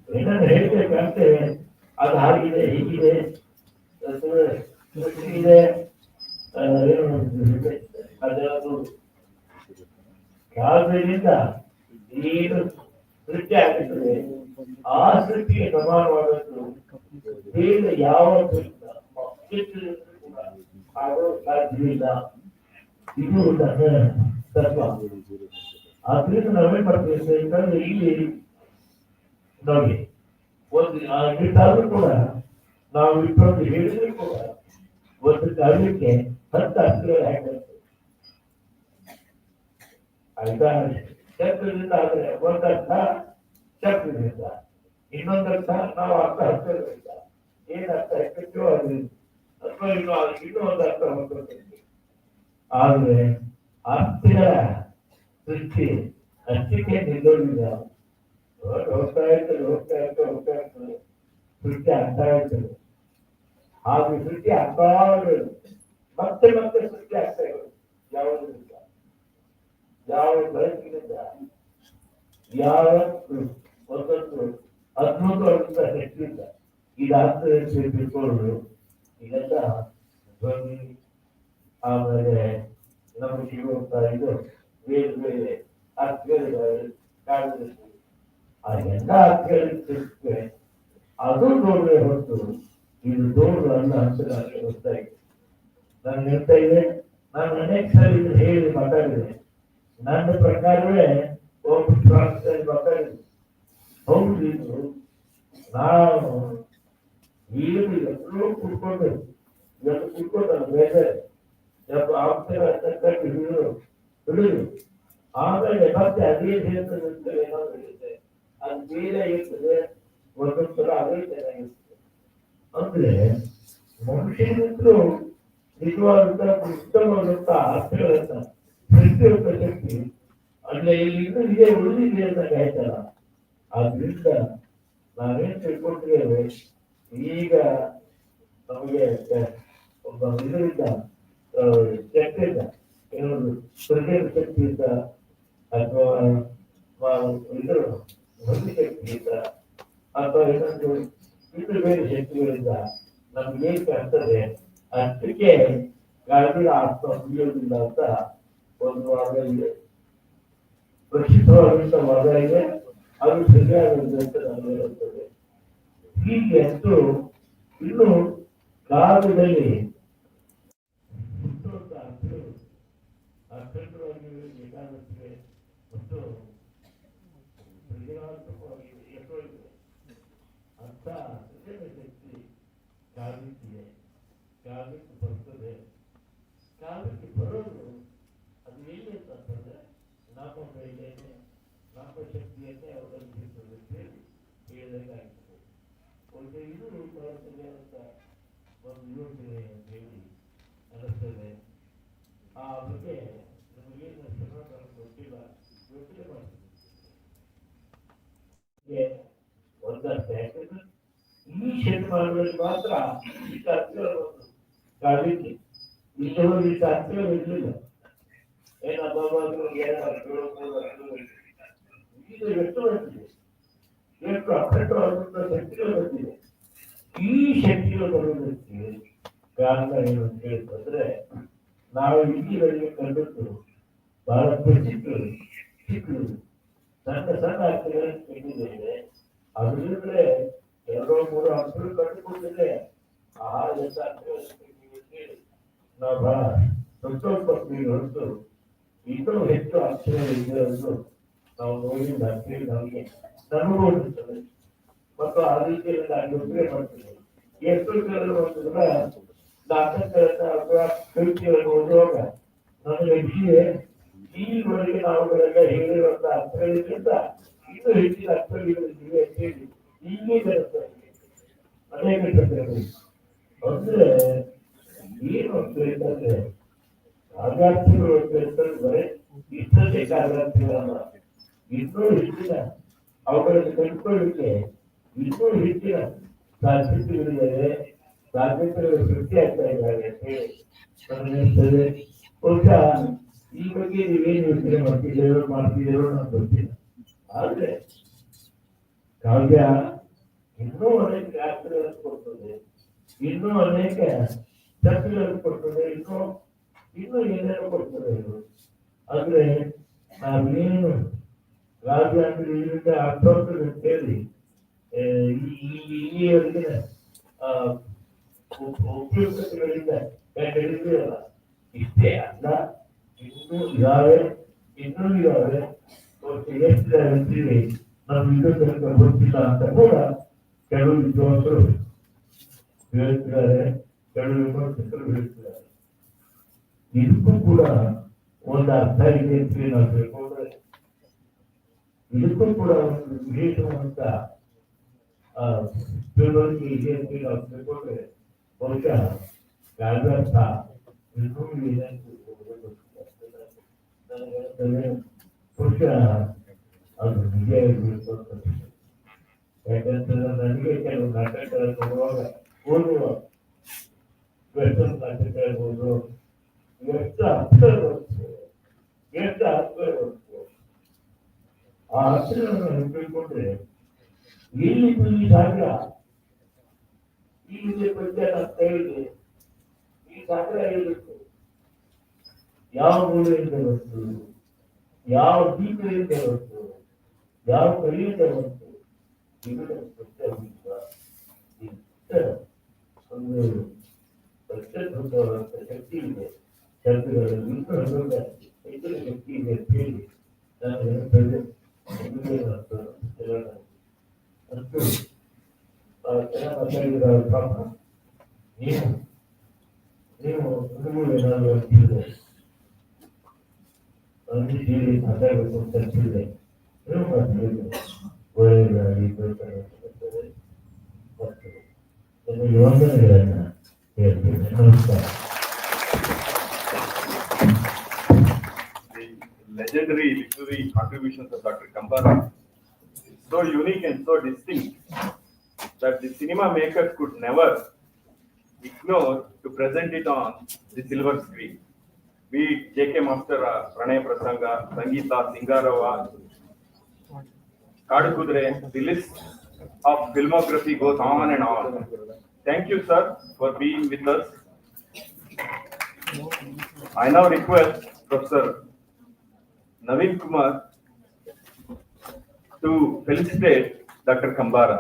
ಏನನ್ನು ಹೇಳ್ಬೇಕಂತೆ, ಅದು ಹಾಗಿದೆ, ಹೀಗಿದೆ, ಇದೆ, ಅದನ್ನು ಕಾವ್ಯದಿಂದ ಏನು ಸೃಷ್ಟಿ ಆಗುತ್ತದೆ, ಆ ಸೃಷ್ಟಿಗೆ ಸಮಾನವಾದದ್ದು ಬೇರೆ ಯಾವ ಆಗೋ ಸಾಧ್ಯವಿಲ್ಲ. ಇದು ನನ್ನ ತತ್ವ. ಆದ್ರಿಂದ ನಾವೇನ್ ಮಾಡ್ತೀವಿ ಅಂತಂದ್ರೆ ಇಲ್ಲಿ ನೋಡಿ, ಒಂದು ಇಷ್ಟಾದ್ರೂ ಕೂಡ ನಾವು ಇಷ್ಟೊಂದು ಹೇಳಿದ್ರು ಕೂಡ ಒಂದು ಕಾವ್ಯಕ್ಕೆ 10 ಅರ್ಥಗಳು ಹಾಕಬೇಕು. ಆಯ್ತಾ? ಶಬ್ದದಿಂದ ಆದ್ರೆ ಒಂದರ್ಥ ಶಬ್ದದಿಂದ, ಇನ್ನೊಂದರ್ಥ ನಾವು ಅರ್ಥ ಹಚ್ಚೋದ್ರಿಂದ ಏನ್ ಅರ್ಥ ಹಾಕೋ ಅದರಿಂದ, ಅಥವಾ ಇನ್ನೂ ಒಂದು ಅರ್ಥ ಹೊಂದ್ಕೊಳ್ತೀವಿ. ಆದ್ರೆ ಅರ್ಥಗಳ ಸೃಷ್ಟಿ ಅಷ್ಟಕ್ಕೆ ನಿಲ್ಲೋದಿಲ್ಲ. ಹೋಗ್ತಾ ಇರ್ತದೆ ಸೃಷ್ಟಿ ಆಗ್ತಾ ಇರ್ತದೆ. ಹಾಗೆ ಸೃಷ್ಟಿ ಆಗ್ತಾ ಇರೋದು ಮತ್ತೆ ಮತ್ತೆ ಸೃಷ್ಟಿ ಆಗ್ತಾ ಇರೋದು ಯಾವುದರಿಂದ, ಯಾವ ಬೆಳಕಿನಿಂದ, ಯಾವ ಒಂದೊಂದು ಅದ್ಭುತವಾದಂತ ಶಕ್ತಿಯಿಂದ ಇದಾಗ್ತದೆ ಅಂತ ತಿಳ್ಕೊಳ್ಳೋದು. ಇದೆಲ್ಲ ಧ್ವನಿ, ಆಮೇಲೆ ನಮಗೆ ಸಿಗುವಂತ ಇದು ಬೇರೆ ಬೇರೆ ಅರ್ಥಗಳಿದ್ದಾವೆ ಕಾರಣದಲ್ಲಿ. ಆ ಎಲ್ಲ ಅರ್ಥಗಳಿಗೆ ಅದು ನೋಡ್ರೆ ಹೊರತು ಇದು ದೂರ ಅಲ್ಲ ಅಂತ ನಾನು ಹೇಳ್ತಾ ಇದ್ದೆ. ನಾನು ಹೇಳ್ತಾ ಇದ್ದೆ, ನಾನು ಅನೇಕ ಸಾರಿ ಹೇಳಿ ಮಾತಾಡಿದೆ. ನನ್ನ ಪ್ರಕಾರವೇ ಒಬ್ಬ ಮಾತಾಡಿದೆ. ಹೌದು, ಇದು ನಾವು ಈಗ ಎಲ್ಲರೂ ಕುಡ್ಕೊಂಡು ಬೇರೆ ಬಿಡುದು, ಆಮೇಲೆ ಮತ್ತೆ ಅದೇ ಹೇಳ್ತದೆ ಅಂತ ಏನಾದ್ರು ಹೇಳಿದೆ, ಅದು ಬೇರೆ ಇರ್ತದೆ, ಒಂದೊಂದ್ಸಲ ಅದೇ ಚೆನ್ನಾಗಿರ್ತದೆ. ಅಂದ್ರೆ ಮನುಷ್ಯನಿಂದಲೂ ನಿಜವಾದಂತ ಉತ್ತಮವಾದಂತ ಅರ್ಥಗಳನ್ನ ಸೃಷ್ಟಿಯುವಂತ ಶಕ್ತಿ ಅಂದ್ರೆ ಇಲ್ಲಿ ಇದೇ ಉಳಿದಿದೆ ಅಂತ ಆಯ್ತಲ್ಲ. ಆದ್ರಿಂದ ನಾವೇನ್ ತಿಳ್ಕೊಂಡಿದ್ದೇವೆ, ಈಗ ನಮಗೆ ಒಬ್ಬ ಇದರಿಂದ ಶಕ್ತಿಯಿಂದ ಏನೊಂದು ಸೃಜನ ಶಕ್ತಿಯಿಂದ ಅಥವಾ ಇದು ಒಂದು ಶಕ್ತಿಯಿಂದ ಅಥವಾ ಇನ್ನೊಂದು ಇದು ಬೇರೆ ಶಕ್ತಿಗಳಿಂದ ನಮ್ಗೆ ಏನ್ ಕಾಣ್ತದೆ ಅಷ್ಟಕ್ಕೆ ಗಾಳಿಯ ಆತ್ಮ ಮುಗಿಯೋದಿಲ್ಲ ಅಂತ ಒಂದು ವಾದ ಇದೆ, ಪ್ರಸಿದ್ಧವಾದಂತ ವಾದ ಇದೆ. ಅದು ಸರಿಯಾಗಿದೆ ಅಂತ ನಾನು ಹೇಳುತ್ತದೆ. ಹೀಗೆ ಅಂತೂ ಇನ್ನು ಕಾಲದಲ್ಲಿ ಅಖಂಡವಾಗಿ ಬೇಕಾಗುತ್ತದೆ ಮತ್ತು ಸೃಜನಾತ್ಮಕವಾಗಿ ಎಷ್ಟೋಗಿದೆ ಅಂತ ಸೃಜನ ಶಕ್ತಿ ಕಾಲಕ್ಕಿದೆ, ಕಾಲಕ್ಕೆ ಬರ್ತದೆ. ಕಾಲಕ್ಕೆ ಬರೋದು ಅದು ಎಲ್ಲಿ ಅಂತಂದ್ರೆ ನಮ್ಮ ಕೈಲೇನೆ, ನಮ್ಮ ಶಕ್ತಿಯನ್ನೇ ಅವಲಂಬಿಸಿರ್ತದೆ ಅಂತ ಹೇಳಿ ಹೇಳಬೇಕಾಗ್ತದೆ. ಒಂದು ಇದು ಸರಿಯಾದಂತ ಒಂದು ಯೋಚನೆ ಅಂತ ಹೇಳಿ ಅನ್ನಿಸ್ತದೆ. ಆ ಬಗ್ಗೆ ನಮಗೇನು ಶ್ರಮ ಗೊತ್ತಿಲ್ಲ, ಯೋಚನೆ ಮಾಡ್ತೀವಿ. ಬರಲಿಕ್ಕೆ ಒಂದಷ್ಟು ಯಾಕಂದ್ರೆ ಈ ಶತಮಾನದಲ್ಲಿ ಮಾತ್ರ ಈ ಶಾಸ್ತ್ರಗಳು ಕಾಲಿಕ್ಕೆ ಇಷ್ಟೊಂದು ಈ ಶಾಸ್ತ್ರಗಳು ಇರಲಿಲ್ಲ. ಏನಪ್ಪ ಈಗ ಎಷ್ಟು ಬರ್ತಿದೆ, ಎಷ್ಟು ಅಖಂಡವಾದಂತಹ ಶಕ್ತಿಗಳು ಬರ್ತಿದೆ. ಈ ಶಕ್ತಿಗಳು ಬರುವುದಕ್ಕೆ ಕಾರಣ ಏನು ಅಂತ ಹೇಳಿದ್ರೆ ನಾವು ಇಲ್ಲಿಗಳಿಗೆ ಕಂಡದ್ದು ಬಹಳಷ್ಟು ಚಿಕ್ಕದು ಚಿಕ್ಕದು ಸಣ್ಣ ಸಣ್ಣ ಅಕ್ಷರಗಳನ್ನು ಕಂಡಿದ್ದೇವೆ. ಅದರಿಂದಲೇ ಎರಡೋ ಮೂರು ಅಕ್ಷರ ಕಂಡುಕೊಂಡಿದ್ರೆ ಆ ಎಲ್ಲ ಅಕ್ಷರಗಳನ್ನು ನಾವು ಬಹಳ ಸಂತೋಷಪಡ್ತೀವಿ ಹೊರತು ಇನ್ನೂ ಹೆಚ್ಚು ಅಕ್ಷರ ಇದೆಯನ್ನು ನಾವು ನೋಡಿದ ಕೇಳಿ ನಮಗೆ ಅನುಭವಿಸುತ್ತದೆ ಮತ್ತು ಆ ರೀತಿಯಲ್ಲಿ ನಾನು ಯೋಚನೆ ಮಾಡ್ತೇನೆ. ಎಷ್ಟು ಜನರು ಅಂತಂದ್ರೆ ನಾಟಕಗಳನ್ನ ಅಥವಾ ಕೃತಿಗಳನ್ನು ಓದುವಾಗ ನನಗೆ ವಿಷಯ ಈವರೆಗೆ ನಾವುಗಳೆಲ್ಲ ಹೇಳಿರುವಂತಹ ಅರ್ಥಗಳಿಗಿಂತ ಇನ್ನೂ ಹೆಚ್ಚಿನ ಅರ್ಥಗಳಿವೆ ಅಂತ ಹೇಳಿ ಈಗೀಗ ಅನೇಕ ಸಂದರ್ಭಗಳು ಅಂದ್ರೆ ಏನು ಅಂತ ಹೇಳಿದ್ರೆ ಆಘಾತಗಳು ಅಂತ ಹೇಳ್ತಾರೆ ಇಷ್ಟೇ ಆಘಾತಗಳಲ್ಲ, ಇನ್ನೂ ಹೆಚ್ಚಿನ ಅವುಗಳನ್ನು ಕಂಡುಕೊಳ್ಳಲಿಕ್ಕೆ ಇನ್ನೂ ಹೆಚ್ಚಿನ ಸಾಧ್ಯತೆಗಳಿವೆ, ಸಾಧ್ಯತೆಗಳು ಸೃಷ್ಟಿಯಾಗ್ತಾ ಇದ್ದಾರೆ ಅಂತ ಹೇಳಿ ನನಗೆ ಬಹುಶಃ ಈ ಬಗ್ಗೆ ನೀವೇನು ಯೋಚನೆ ಮಾಡ್ತಿದ್ದೀರೋ ನಾನು ಗೊತ್ತಿಲ್ಲ. ಆದ್ರೆ ಕಾವ್ಯ ಇನ್ನೂ ಅನೇಕ ಅರ್ಥಗಳನ್ನು ಕೊಡ್ತದೆ, ಇನ್ನೂ ಅನೇಕ ಶಕ್ತಿಗಳನ್ನು ಕೊಡ್ತದೆ, ಇನ್ನೂ ಏನೇನೋ ಕೊಡ್ತದೆ. ಆದ್ರೆ ನಾವೇನು ಕಾವ್ಯ ಅಂದ್ರೆ ಇದರಿಂದ ಅರ್ಥವನ್ನು ಕೇಳಿ ಇಲ್ಲಿಯವರೆಗಿನ ಉಪಯುಕ್ತತೆಗಳಿಂದ ಹೇಳಿದ್ರಲ್ಲ ಇಷ್ಟೇ ಅಲ್ಲ, ಇನ್ನೂ ಇದಾವೆ ಎಷ್ಟು ಅಂತೀವಿ ನಮ್ಗೆ ಇದು ತನಕ ಗೊತ್ತಿಲ್ಲ ಅಂತ ಕೂಡ ಕೆಲವು ವಿದ್ವಾಂಸರು ಹೇಳ್ತಿದ್ದಾರೆ, ಕೆಲವು ವಿಮರ್ಶಕರು ಹೇಳ್ತಿದ್ದಾರೆ. ಇದಕ್ಕೂ ಕೂಡ ಒಂದು ಅರ್ಥ ಇದೆ ಅಂತ ನಾವು ತಿಳ್ಕೊಂಡ್ರೆ, ಇದಕ್ಕೂ ಕೂಡ ಒಂದು ವಿಶೇಷವಾದಂತ ತಿಳುವಳಿಕೆ ಇದೆ ಅಂತ ನಾವು ತಿಳ್ಕೊಂಡ್ರೆ ಬಹುಶಃ ಕಾವ್ಯಾರ್ಥ ಇನ್ನೂ ಇದೆ ಅಂತ ಬಹುಶಃ ಅದು ನಿಜ ಇರಬೇಕು ಅಂತ. ಯಾಕಂತಂದ್ರೆ ನನಗೆ ಕೆಲವು ನಾಟಕಗಳನ್ನು ಓದುವ ವೆಸ್ಟರ್ನ್ ನಾಟಕಗಳು ಎಷ್ಟು ಅರ್ಥಗಳು ಬರ್ತದೆ, ಎಷ್ಟು ಅರ್ಥಗಳು ಬರ್ತದೆ. ಆ ಅರ್ಥಗಳನ್ನು ತಿಳ್ಕೊಂಡ್ರೆ ಇಲ್ಲಿ ಈ ಸಾಗರ ಈ ಬಗ್ಗೆ ಅಂತ ಹೇಳಿದೆ, ಈ ಸಾಗರ ಹೇಳಬೇಕು ಯಾವ ಮೂಲೆಯಿಂದ ಬಂತು, ಯಾವ ದೀಪದಿಂದ ಬಂತು, ಯಾವ ಕಡೆಯಿಂದ ಬಂತು, ಇದು ಒಂದು ಪ್ರತ್ಯೇಕವಾದಂತ ಶಕ್ತಿ ಇದೆ. ಶಬ್ದಗಳಲ್ಲಿ ಇನ್ನೂ ಹೆಚ್ಚಿನ ಶಕ್ತಿ ಇದೆ ಅಂತ ಹೇಳಿ ನಾನು ಹೇಳ್ತೇನೆ. ಅಂತೂ ಚೆನ್ನಾಗಿ ಮಾತಾಡಿದ್ರೆ ಪಾಪ ನೀವು ಏನಾದ್ರು ಅಂತಿದ್ರೆ ಸೇರಿ ಮಾತಾಡಬೇಕು ಅಂತ ಅನ್ಸಿದ್ರೆ ನೀವು ಮಾತಾಡಿದ್ರೆ ಒಳ್ಳೆಯದಾಗಿ ಬರ್ತದೆ ಮತ್ತು ನನಗೆ ವಂದನೆಗಳನ್ನ ಹೇಳ್ತೇನೆ. ನಮಸ್ಕಾರ. Legendary literary contributions of Dr. Kambara so unique and so distinct that the cinema makers could never ignore to present it on the silver screen. Be it J.K. Master, Pranay Prasanga, Sangeeta, Singarava, Kadu Kudre, the list of filmography goes on and on. Thank you, sir, for being with us. I now request Professor Naveen Kumar to felicitate Dr. Kambara.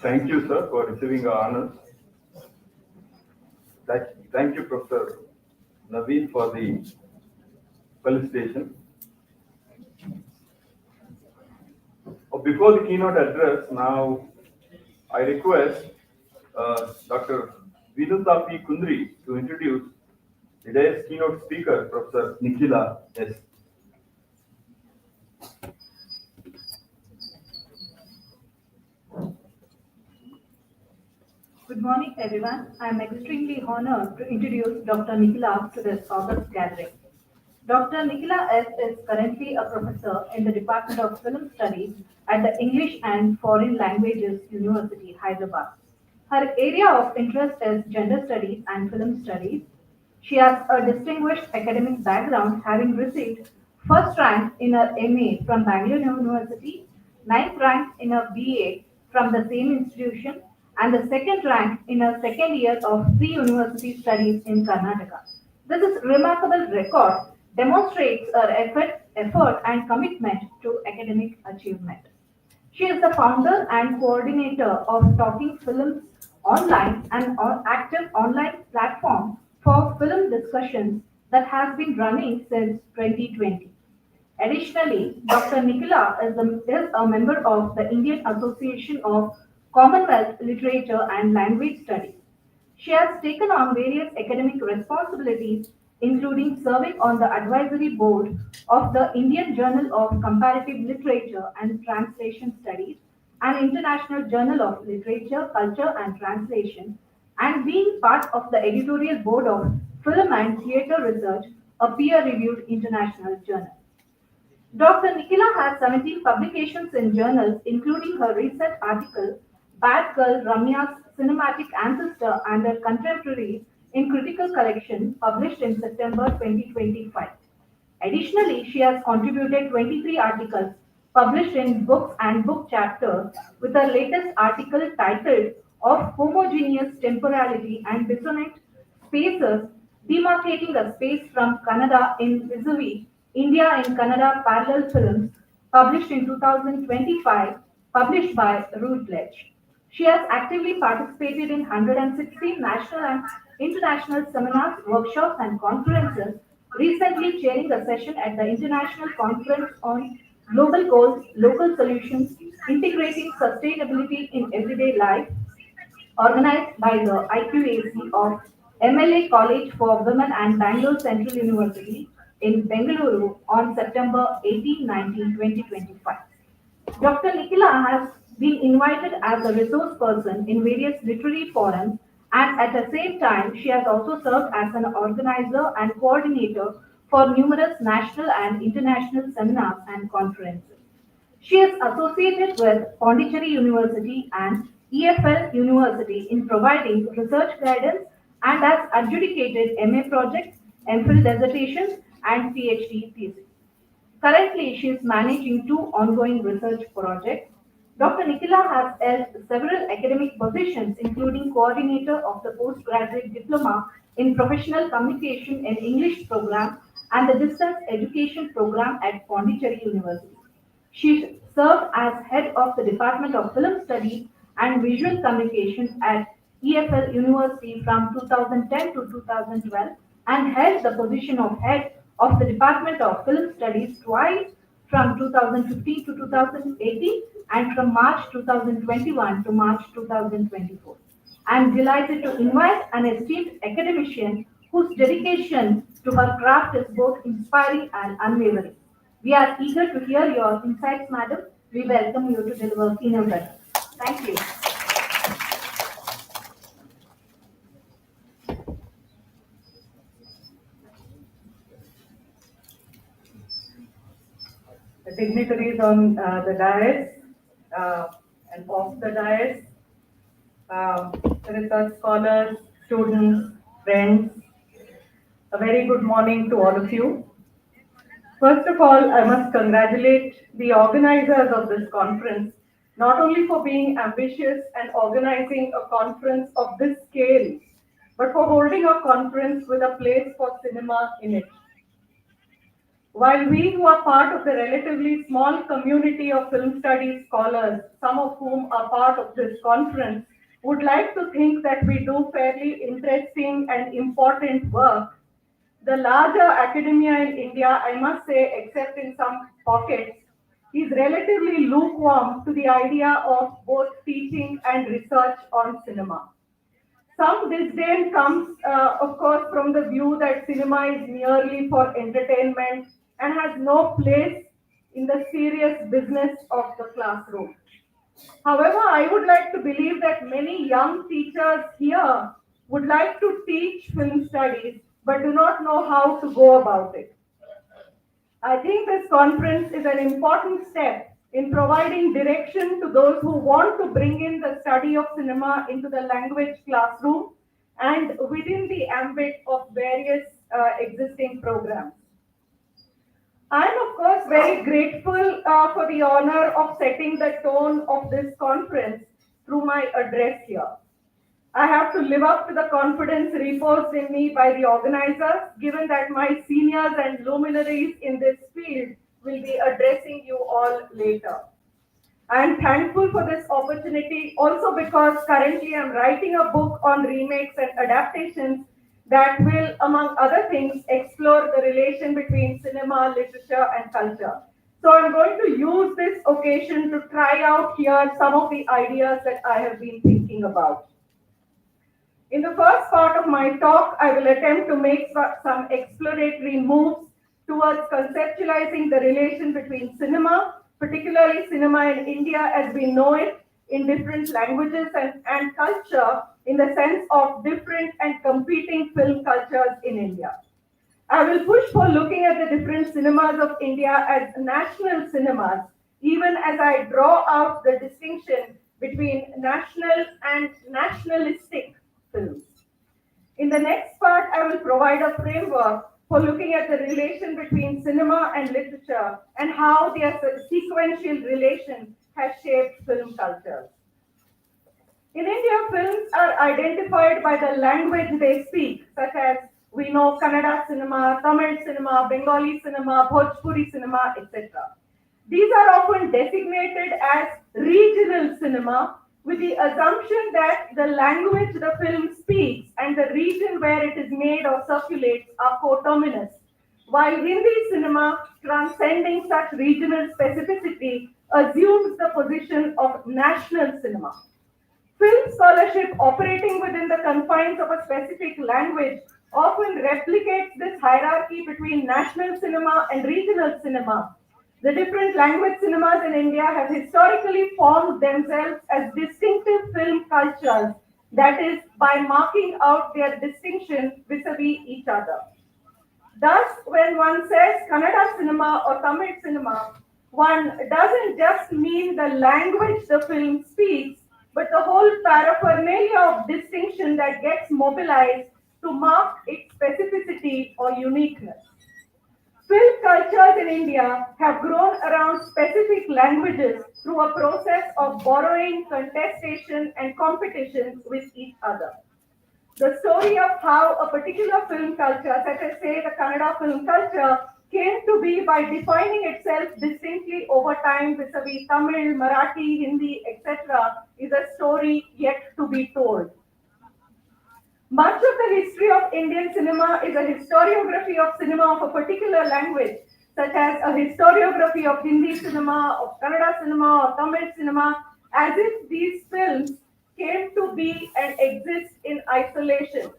Thank you, sir, for receiving our honors. Thank you, Professor Naveen, for the felicitation. Before the keynote address, now I request Dr. Vidutapi Kundri to introduce today's keynote speaker, Professor Nikhila S. Good morning, everyone. I am extremely honored to introduce Dr. Nikhila to this August gathering. Dr. Nikhila S. is currently a professor in the Department of Film Studies at the English and Foreign Languages University, Hyderabad. Her area of interest is gender studies and film studies. She has a distinguished academic background, having received first rank in her MA from Bangalore University, ninth rank in her BA from the same institution, and the second rank in her second year of pre-university studies in Karnataka. This is remarkable record demonstrates her effort and commitment to academic achievement. She is the founder and coordinator of Talking Films Online, an active online platform for film discussions that has been running since 2020. Additionally, Dr. Nikhila is a member of the Indian Association of Commonwealth Literature and Language Studies. She has taken on various academic responsibilities, including serving on the advisory board of the Indian Journal of Comparative Literature and Translation Studies, an international journal of literature, culture, and translation, and being part of the editorial board of Film and Theatre Research, a peer reviewed international journal. Dr. Nikhila has 17 publications in journals, including her recent article, Bad Girl Ramya's Cinematic Ancestor and Her Contemporaries in Critical Collection, published in September 2025. Additionally, she has contributed 23 articles published in books and book chapters, with her latest article titled Of Homogeneous Temporality and Dissonant Spaces, Demarcating a Space from Kannada in Vis-a-vis India in Kannada Parallel Films, published in 2025, published by Routledge. She has actively participated in 116 national and international seminars, workshops, and conferences, recently chairing a session at the International Conference on Global Goals, Local Solutions, Integrating Sustainability in Everyday Life, organized by the IQAC of MLA College for Women and Bangalore Central University in Bengaluru on September 18, 19, 2025. Dr. Nikhila has been invited as a resource person in various literary forums, and at the same time, she has also served as an organizer and coordinator for numerous national and international seminars and conferences. She is associated with Pondicherry University and EFL University in providing research guidance and has adjudicated MA projects, MPhil dissertations, and PhD thesis. Currently, she is managing two ongoing research projects. Dr. Nikhila has held several academic positions, including coordinator of the postgraduate diploma in professional communication in English program and the distance education program at Pondicherry University. She served as head of the Department of Film Studies and Visual Communications at EFL University from 2010 to 2012 and held the position of head of the Department of Film Studies twice from 2015 to 2018 and from March 2021 to March 2024. I am delighted to invite an esteemed academician whose dedication to her craft is both inspiring and unwavering. We are eager to hear your insights, madam. We welcome you to deliver keynote address. Thank you. The dignitaries on the dais and off the dais, research scholars, students, friends, a very good morning to all of you. First of all, I must congratulate the organizers of this conference, not only for being ambitious and organizing a conference of this scale, but for holding a conference with a place for cinema in it. While we who are part of the relatively small community of film studies scholars, some of whom are part of this conference, would like to think that we do fairly interesting and important work, the larger academia in India, I must say, except in some pockets, is relatively lukewarm to the idea of both teaching and research on cinema. Some disdain comes, of course, from the view that cinema is merely for entertainment and has no place in the serious business of the classroom. However, I would like to believe that many young teachers here would like to teach film studies but do not know how to go about it. I think this conference is an important step in providing direction to those who want to bring in the study of cinema into the language classroom and within the ambit of various existing programs. I am, of course, very grateful for the honor of setting the tone of this conference through my address here. I have to live up to the confidence reposed in me by the organizers, given that my seniors and luminaries in this field will be addressing you all later. I am thankful for this opportunity also because currently I'm writing a book on remakes and adaptations that will, among other things, explore the relation between cinema, literature, and culture. So I'm going to use this occasion to try out here some of the ideas that I have been thinking about. In the first part of my talk, I will attempt to make some exploratory moves towards conceptualizing the relation between cinema, particularly cinema in India as we know it, in different languages and culture in the sense of different and competing film cultures in India. I will push for looking at the different cinemas of India as national cinemas, even as I draw out the distinction between national and nationalistic films. In the next part, I will provide a framework for looking at the relation between cinema and literature and how their sequential relation has shaped film culture. In India, films are identified by the language they speak, such as we know Kannada cinema, Tamil cinema, Bengali cinema, Bhojpuri cinema, etc. These are often designated as regional cinema with the assumption that the language the film speaks and the region where it is made or circulates are coterminous, while Hindi cinema, transcending such regional specificity, assumes the position of national cinema. Film scholarship operating within the confines of a specific language often replicates this hierarchy between national cinema and regional cinema. The different language cinemas in India have historically formed themselves as distinctive film cultures, that is, by marking out their distinction vis-a-vis each other. Thus, when one says Kannada cinema or Tamil cinema, one doesn't just mean the language the film speaks, but the whole paraphernalia of distinction that gets mobilized to mark its specificity or uniqueness. Film cultures in India have grown around specific languages through a process of borrowing, contestation, and competition with each other. The story of how a particular film culture, such as say the Kannada film culture, came to be by defining itself distinctly over time vis-a-vis Tamil, Marathi, Hindi, etc., is a story yet to be told. Much of the history of Indian cinema is a historiography of cinema of a particular language, such as a historiography of Hindi cinema, of Kannada cinema, or Tamil cinema, as if these films came to be and exist in isolation.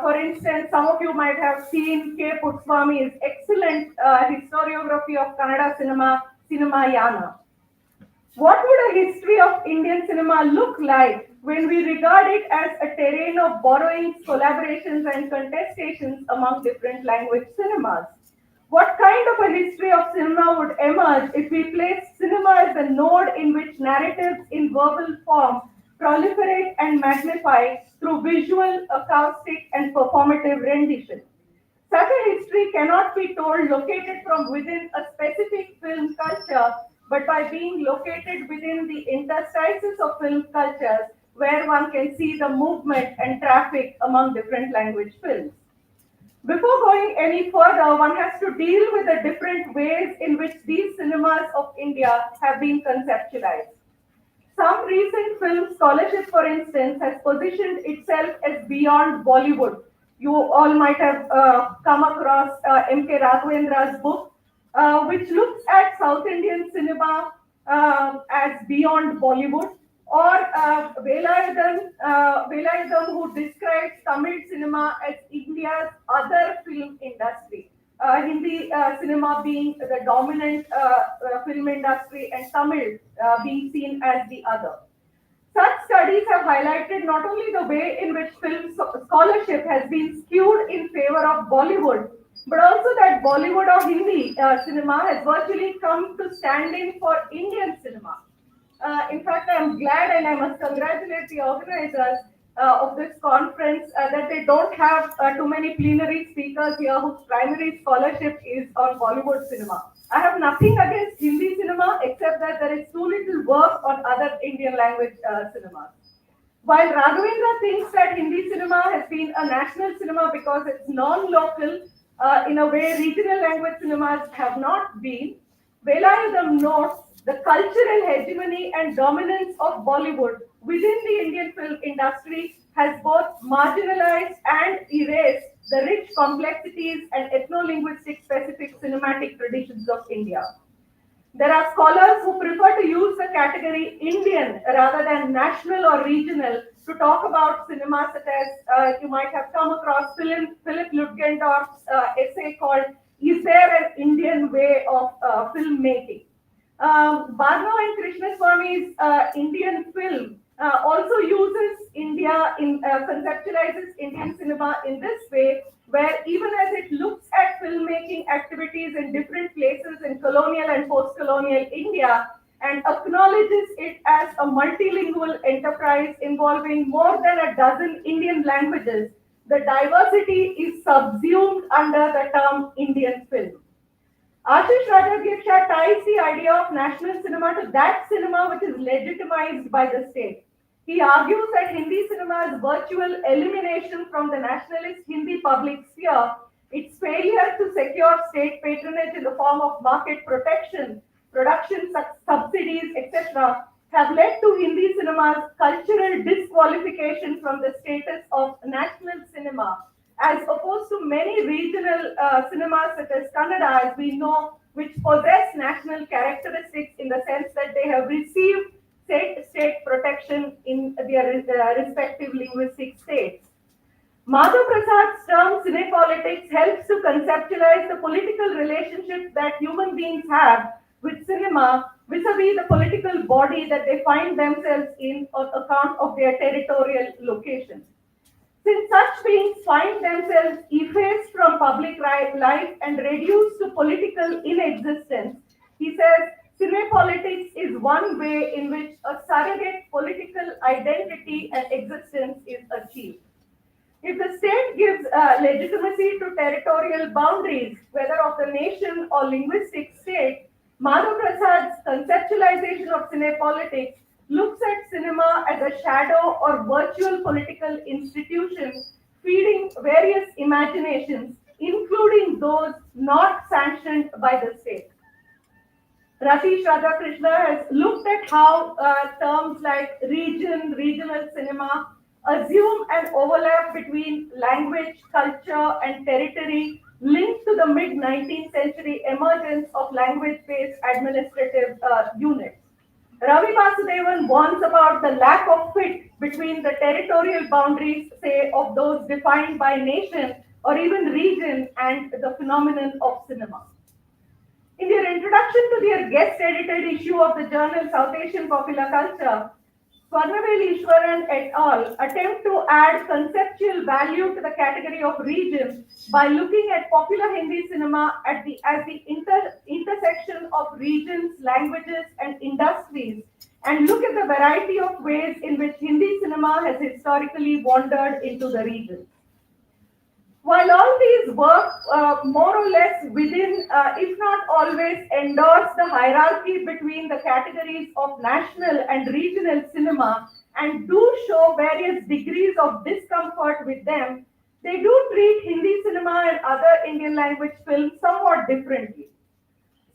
For instance, some of you might have seen K. Putswami's excellent historiography of Kannada cinema, Cinemayana. What would a history of Indian cinema look like when we regard it as a terrain of borrowings, collaborations, and contestations among different language cinemas? What kind of a history of cinema would emerge if we place cinema as the node in which narratives in verbal form proliferate and magnify through visual, acoustic, and performative rendition? Such a history cannot be told located from within a specific film culture, but by being located within the interstices of film cultures where one can see the movement and traffic among different language films. Before going any further, one has to deal with the different ways in which these cinemas of India have been conceptualized. Some recent film scholarship, for instance, has positioned itself as beyond Bollywood. You all might have come across M.K. Raghavendra's book, which looks at South Indian cinema as beyond Bollywood, or Velayudham, who describes Tamil cinema as India's other film industry. Hindi cinema being the dominant film industry and Tamil being seen as the other. Such studies have highlighted not only the way in which film scholarship has been skewed in favor of Bollywood, but also that Bollywood or Hindi cinema has virtually come to stand in for Indian cinema. In fact, I am glad and I must congratulate the organizers of this conference that they don't have too many plenary speakers here whose primary scholarship is on Bollywood cinema. I have nothing against Hindi cinema except that there is too little work on other Indian language cinemas. While Raghavendra thinks that Hindi cinema has been a national cinema because it's non-local, in a way regional language cinemas have not been, Velayudham notes the cultural hegemony and dominance of Bollywood within the Indian film industry has both marginalized and erased the rich complexities and ethno-linguistic specific cinematic traditions of India. There are scholars who prefer to use the category Indian rather than national or regional to talk about cinema, such as you might have come across Philip Ludgendorff's essay called "Is There an Indian Way of Filmmaking?" Bharno and Krishnaswamy's Indian film also uses India in conceptualizes Indian cinema in this way, where even as it looks at filmmaking activities in different places in colonial and post-colonial India and acknowledges it as a multilingual enterprise involving more than a dozen Indian languages, the diversity is subsumed under the term Indian film. Ashish Rajagopal ties the idea of national cinema to that cinema which is legitimized by the state. He argues that Hindi cinema's virtual elimination from the nationalist Hindi public sphere, its failure to secure state patronage in the form of market protection, production subsidies, etc., have led to Hindi cinema's cultural disqualification from the status of national cinema, as opposed to many regional cinemas such as Kannada, as we know, which possess national characteristics in the sense that they have received state protection in their respective linguistic states. Madhav Prasad's term cinepolitics helps to conceptualize the political relationship that human beings have with cinema vis-a-vis the political body that they find themselves in on account of their territorial location. Since such beings find themselves effaced from public life and reduced to political inexistence, he says cinepolitics is one way in which a surrogate political identity and existence is achieved. If the state gives legitimacy to territorial boundaries, whether of the nation or linguistic state, Madhav Prasad's conceptualization of cinepolitics looks at cinema as a shadow or virtual political institution feeding various imaginations, including those not sanctioned by the state. Ratish Radhakrishna has looked at how terms like region, regional cinema assume an overlap between language, culture, and territory linked to the mid 19th century emergence of language based administrative units. Ravi Vasudevan warns about the lack of fit between the territorial boundaries, say, of those defined by nation or even region and the phenomenon of cinema. In their introduction to their guest edited issue of the journal South Asian Popular Culture, Swarnavel Ishwaran et al. Attempt to add conceptual value to the category of region by looking at popular Hindi cinema as the intersection of regions, languages, and industries, and look at the variety of ways in which Hindi cinema has historically wandered into the region. While all these work more or less within, if not always, endorse the hierarchy between the categories of national and regional cinema and do show various degrees of discomfort with them, they do treat Hindi cinema and other Indian language films somewhat differently.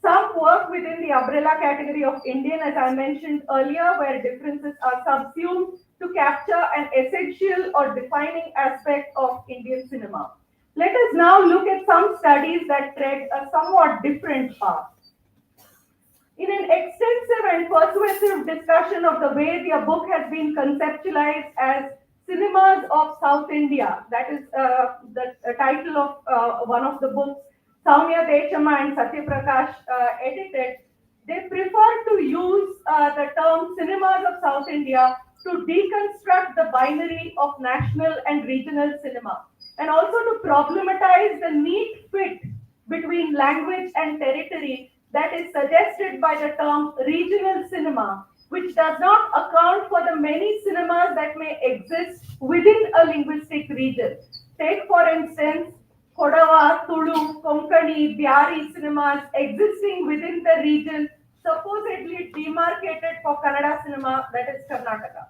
Some work within the umbrella category of Indian, as I mentioned earlier, where differences are subsumed to capture an essential or defining aspect of Indian cinema. Let us now look at some studies that tread a somewhat different path. In an extensive and persuasive discussion of the way the book has been conceptualized as cinemas of South India, that is the title of one of the books Soumya Deshama and Satya Prakash edited, they prefer to use the term cinemas of South India to deconstruct the binary of national and regional cinema and also to problematize the neat fit between language and territory that is suggested by the term regional cinema, which does not account for the many cinemas that may exist within a linguistic region. Take, for instance, Kodava, Tulu, Konkani, Biari cinemas existing within the region supposedly demarcated for Kannada cinema, that is Karnataka.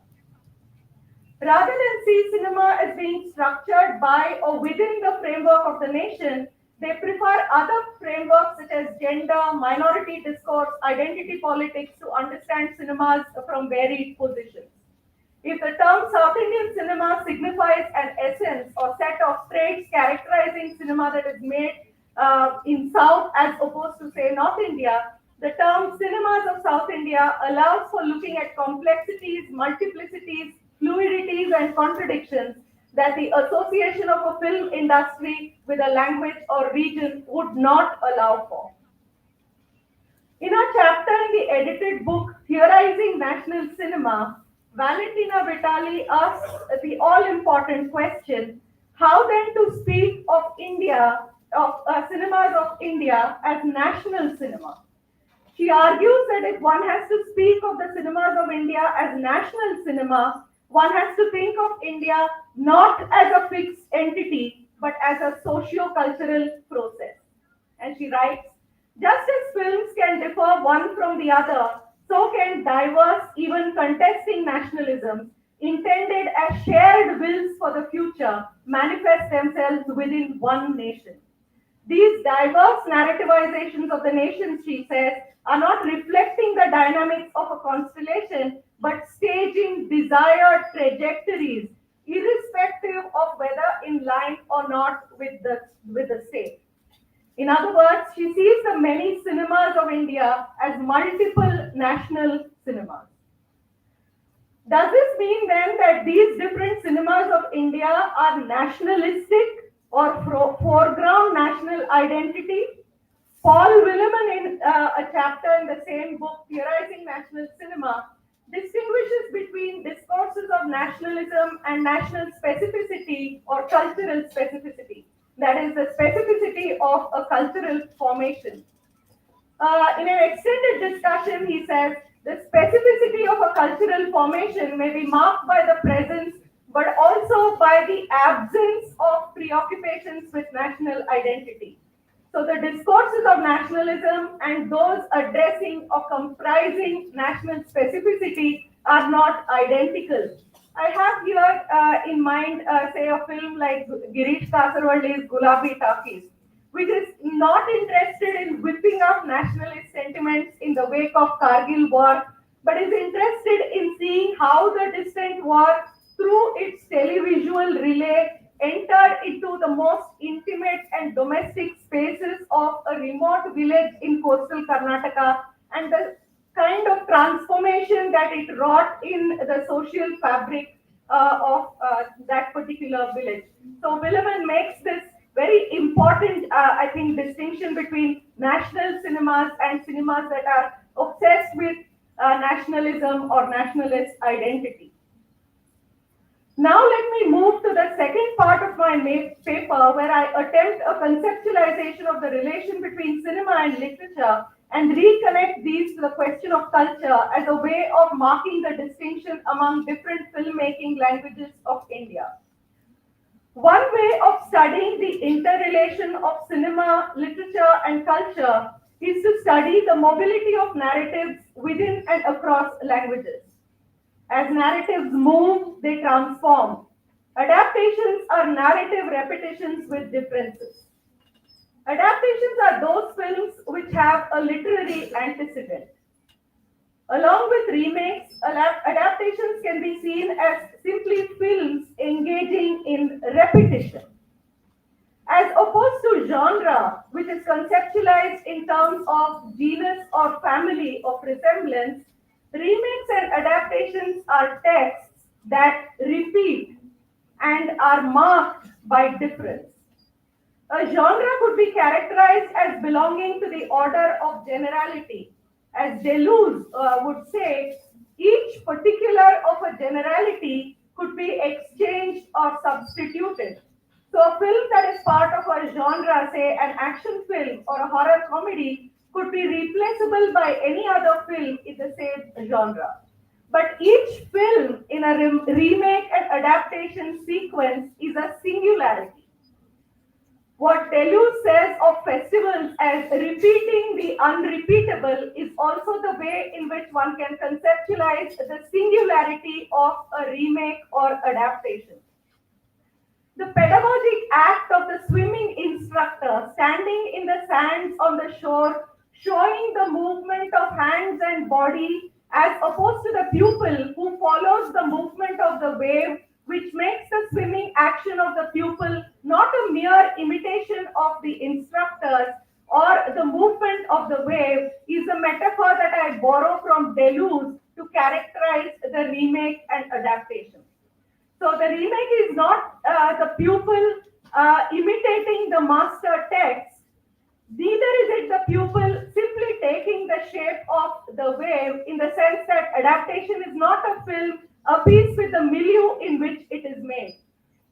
Rather than see cinema as being structured by or within the framework of the nation, they prefer other frameworks such as gender, minority discourse, identity politics to understand cinemas from varied positions. If the term South Indian cinema signifies an essence or set of traits characterizing cinema that is made in South as opposed to, say, North India, the term cinemas of South India allows for looking at complexities, multiplicities, fluidities, and contradictions that the association of a film industry with a language or region would not allow for. In our chapter in the edited book, Theorizing National Cinema, Valentina Vitali asks the all-important question, how then to speak of India, of cinemas of India as national cinema? She argues that if one has to speak of the cinemas of India as national cinema, one has to think of India not as a fixed entity, but as a socio-cultural process. And she writes, just as films can differ one from the other, so can diverse, even contesting nationalisms, intended as shared wills for the future, manifest themselves within one nation. These diverse narrativizations of the nation, she says, are not reflecting the dynamics of a constellation, but staging desired trajectories, irrespective of whether in line or not with the state. In other words, she sees the many cinemas of India as multiple national cinemas. Does this mean then that these different cinemas of India are nationalistic or foreground national identity? Paul Willeman, in a chapter in the same book, Theorizing National Cinema, distinguishes between discourses of nationalism and national specificity or cultural specificity. That is the specificity of a cultural formation. In an extended discussion, he says, the specificity of a cultural formation may be marked by the presence, but also by the absence of preoccupations with national identity. So the discourses of nationalism and those addressing or comprising national specificity are not identical. I have here in mind, say, a film like Girish Kasarwalli's Gulabi Talkies, which is not interested in whipping up nationalist sentiments in the wake of Kargil war, but is interested in seeing how the distant war, through its televisual relay, entered into the most intimate and domestic spaces of a remote village in coastal Karnataka and the kind of transformation that it wrought in the social fabric of that particular village. So Willeman makes this very important, I think, distinction between national cinemas and cinemas that are obsessed with nationalism or nationalist identity. Now let me move to the second part of my paper where I attempt a conceptualization of the relation between cinema and literature and reconnect these to the question of culture as a way of marking the distinction among different filmmaking languages of India. One way of studying the interrelation of cinema, literature, and culture is to study the mobility of narratives within and across languages. As narratives move, they transform. Adaptations are narrative repetitions with differences. Adaptations are those films which have a literary antecedent. Along with remakes, adaptations can be seen as simply films engaging in repetition. As opposed to genre, which is conceptualized in terms of genus or family of resemblance, remakes and adaptations are texts that repeat and are marked by difference. A genre could be characterized as belonging to the order of generality. As Deleuze would say, each particular of a generality could be exchanged or substituted. So, a film that is part of a genre, say an action film or a horror comedy, could be replaceable by any other film in the same genre. But each film in a remake and adaptation sequence is a singularity. What Deleuze says of festivals as repeating the unrepeatable is also the way in which one can conceptualize the singularity of a remake or adaptation. The pedagogic act of the swimming instructor standing in the sands on the shore, showing the movement of hands and body, as opposed to the pupil who follows the movement of the wave, which makes the swimming action of the pupil not a mere imitation of the instructors or the movement of the wave, is a metaphor that I borrow from Deleuze to characterize the remake and adaptation. So the remake is not the pupil imitating the master text, neither is it the pupil simply taking the shape of the wave, in the sense that adaptation is not a film, a piece with the milieu in which it is made.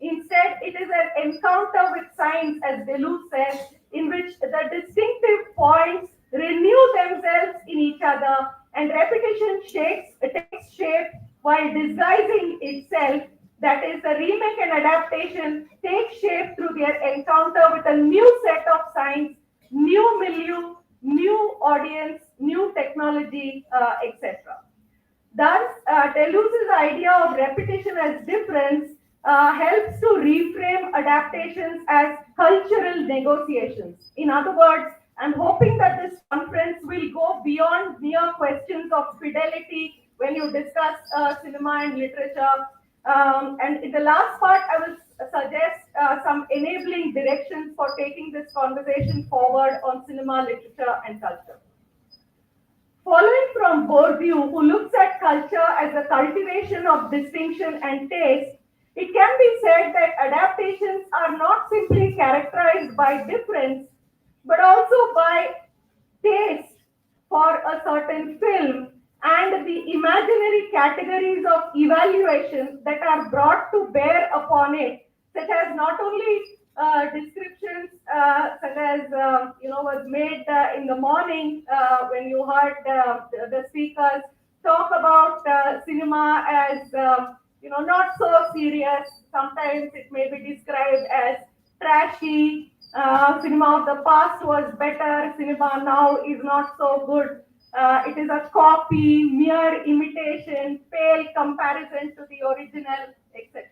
Instead, it is an encounter with science, as Deleuze says, in which the distinctive points renew themselves in each other and repetition takes shape while disguising itself. That is, the remake and adaptation take shape through their encounter with a new set of science, new milieu, new audience, new technology, etc. Thus, Deleuze's idea of repetition as difference helps to reframe adaptations as cultural negotiations. In other words, I'm hoping that this conference will go beyond mere questions of fidelity when you discuss cinema and literature. And in the last part, I will suggest some enabling directions for taking this conversation forward on cinema, literature, and culture. Following from Bourdieu, who looks at culture as a cultivation of distinction and taste, it can be said that adaptations are not simply characterized by difference, but also by taste for a certain film and the imaginary categories of evaluation that are brought to bear upon it, such as not only descriptions such as was made in the morning when you heard the speakers talk about cinema as not so serious. Sometimes it may be described as trashy. Cinema of the past was better. Cinema now is not so good. It is a copy, mere imitation, pale comparison to the original, etc.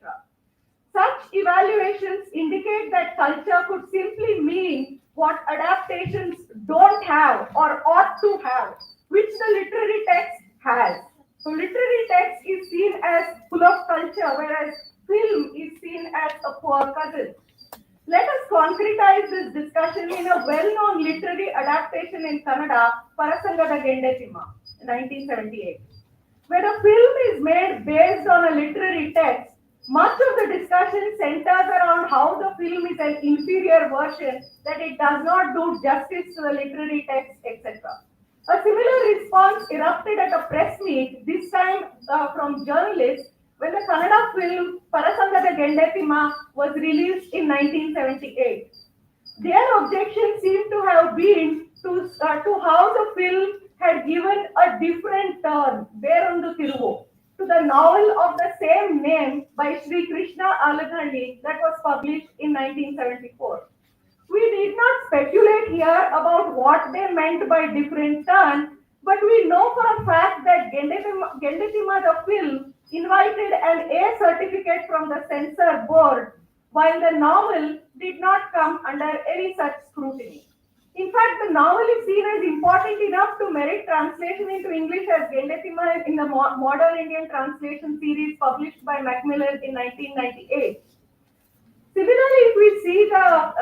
Such evaluations indicate that culture could simply mean what adaptations don't have or ought to have, which the literary text has. So literary text is seen as full of culture, whereas film is seen as a poor cousin. Let us concretize this discussion in a well-known literary adaptation in Kannada, Parasangada Gendethima, 1978. When a film is made based on a literary text, much of the discussion centers around how the film is an inferior version, that it does not do justice to the literary text, etc. A similar response erupted at a press meet, this time from journalists, when the Kannada film Parasangada Gendethima was released in 1978. Their objection seemed to have been to how the film had given a different turn, Berandu Tiruvu, to the novel of the same name by Sri Krishna Alaganli that was published in 1974. We need not speculate here about what they meant by different turn, but we know for a fact that Gendethima the film invited an A certificate from the censor board, while the novel did not come under any such scrutiny. In fact, the novel is seen as important enough to merit translation into English as Gendatima in the Modern Indian Translation series published by Macmillan in 1998. Similarly, if we see the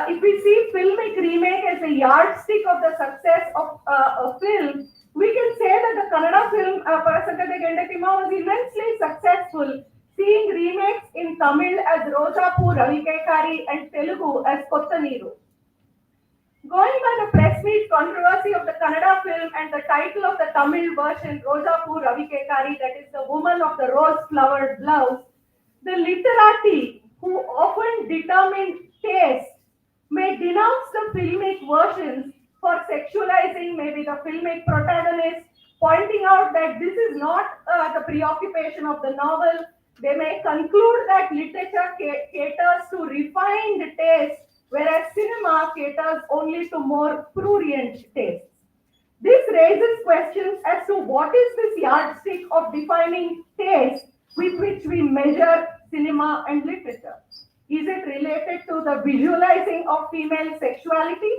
if we see filmic remake as a yardstick of the success of a film, we can say that the Kannada film Parasakate Gendatima was immensely successful, seeing remakes in Tamil as Rojapu Ravikekari and Telugu as Kottaniru. Going by the press meet controversy of the Kannada film and the title of the Tamil version, Rojapu Ravikekari, that is the woman of the rose-flowered blouse, the literati who often determine taste may denounce the filmic versions for sexualizing maybe the filmic protagonist, pointing out that this is not the preoccupation of the novel. They may conclude that literature caters to refined taste, whereas cinema caters only to more prurient tastes. This raises questions as to what is this yardstick of defining taste with which we measure cinema and literature. Is it related to the visualizing of female sexuality?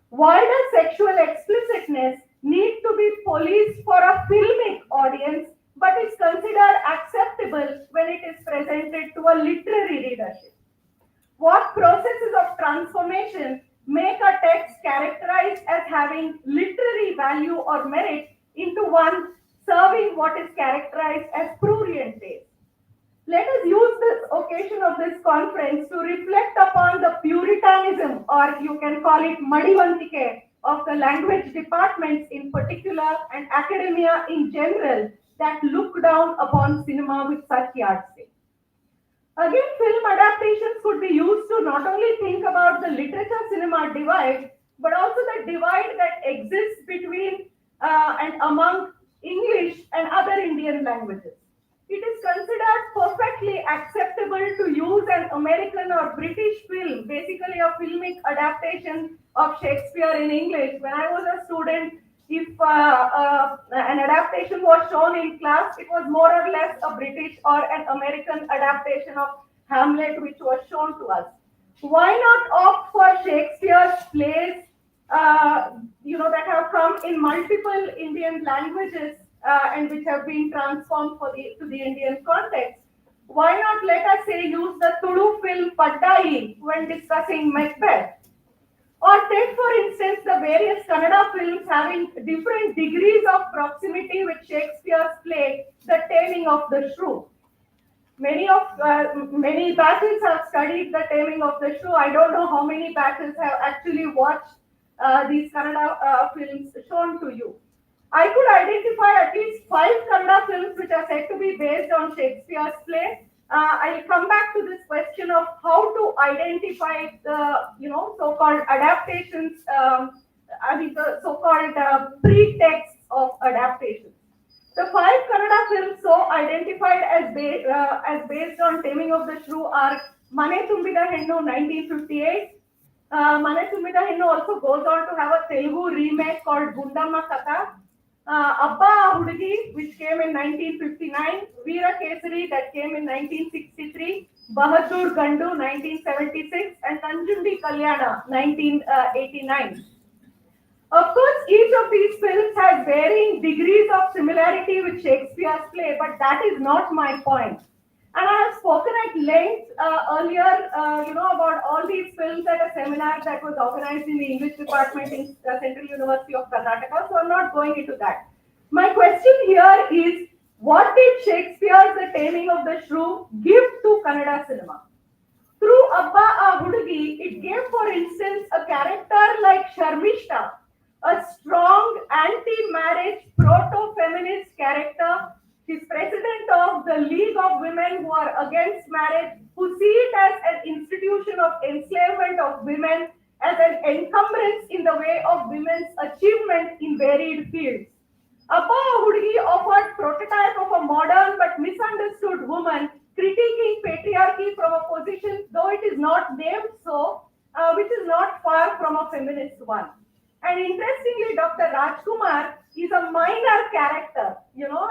Why does sexual explicitness need to be policed for a filmic audience but is considered acceptable when it is presented to a literary readership? What processes of transformation make a text characterized as having literary value or merit into one serving what is characterized as prurient taste? Let us use this occasion of this conference to reflect upon the puritanism, or you can call it madivantike, of the language departments in particular and academia in general that look down upon cinema with such yardstick. Again, film adaptations could be used to not only think about the literature cinema divide, but also the divide that exists between and among English and other Indian languages. It is considered perfectly acceptable to use an American or British film, basically a filmic adaptation of Shakespeare in English. When I was a student, if an adaptation was shown in class, it was more or less a British or an American adaptation of Hamlet, which was shown to us. Why not opt for Shakespeare's plays, that have come in multiple Indian languages and which have been transformed to the Indian context? Why not, let us say, use the Tulu film Paddai when discussing Macbeth? Or take, for instance, the various Kannada films having different degrees of proximity with Shakespeare's play, The Taming of the Shrew. Many batches have studied The Taming of the Shrew. I don't know how many batches have actually watched these Kannada films shown to you. I could identify at least 5 Kannada films which are said to be based on Shakespeare's play. I'll come back to this question of how to identify the so-called adaptations, the so-called pretexts of adaptations. The 5 Kannada films so identified as based on Taming of the Shrew are Mane Tumbida Hennu 1958. Mane Tumbida Hennu also goes on to have a Telugu remake called Gundamma Katha. Abba Hudagi, which came in 1959, Veera Kesari, that came in 1963, Bahadur Gandu, 1976, and Nanjundi Kalyana, 1989. Of course, each of these films has varying degrees of similarity with Shakespeare's play, but that is not my point. And I have spoken at length earlier, about all these films at a seminar that was organized in the English department in Central University of Karnataka, so I'm not going into that. My question here is, what did Shakespeare's The Taming of the Shrew give to Kannada cinema? Through Abba Hudagi, it gave, for instance, a character like Sharmishta, a strong anti-marriage, proto-feminist character. She's president of the League of Women who are against marriage, who see it as an institution of enslavement of women, as an encumbrance in the way of women's achievement in varied fields. Abba Hudagi offered prototype of a modern but misunderstood woman, critiquing patriarchy from a position, though it is not named so, which is not far from a feminist one. And interestingly, Dr. Rajkumar is a minor character.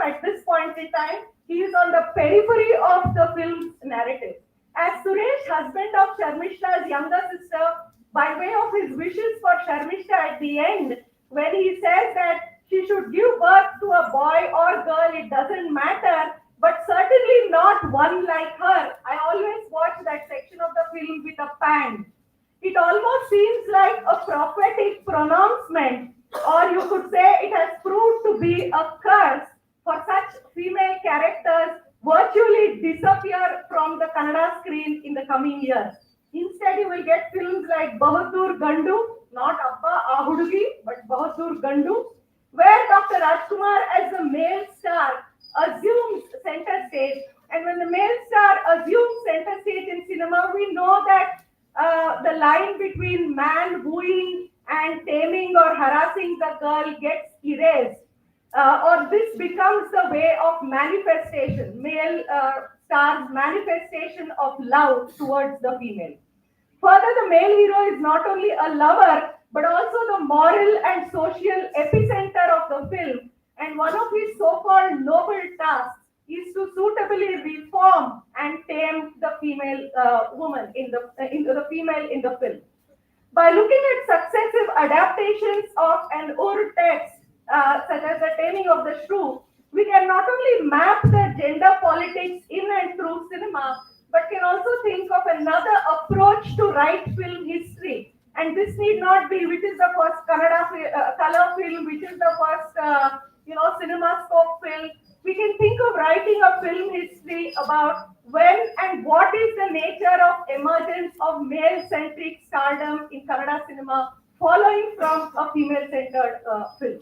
At this point in time, he is on the periphery of the film's narrative. As Suresh, husband of Sharmishta's younger sister, by way of his wishes for Sharmishta at the end, when he says that she should give birth to a boy or girl, it doesn't matter, but certainly not one like her. I always watch that section of the film with a pang. It almost seems like a prophetic pronouncement, or you could say it has proved to be a curse for such female characters virtually disappear from the Kannada screen in the coming years. Instead, you will get films like Bahadur Gandu, not Appa Ahudugi, but Bahadur Gandu, where Dr. Rajkumar as the male star assumes center stage. And when the male star assumes center stage in cinema, we know that the line between man wooing and taming or harassing the girl gets erased. Or this becomes the way of manifestation, male star's manifestation of love towards the female. Further, the male hero is not only a lover, but also the moral and social epicenter of the film. And one of his so-called noble tasks is to suitably reform and tame the female woman into the female in the film. By looking at successive adaptations of an Urdu text, such as the Taming of the Shrew, we can not only map the gender politics in and through cinema, but can also think of another approach to write film history. And this need not be which is the first Kannada color film, which is the first CinemaScope film. We can think of writing a film history about when and what is the nature of emergence of male-centric stardom in Kannada cinema following from a female-centered film.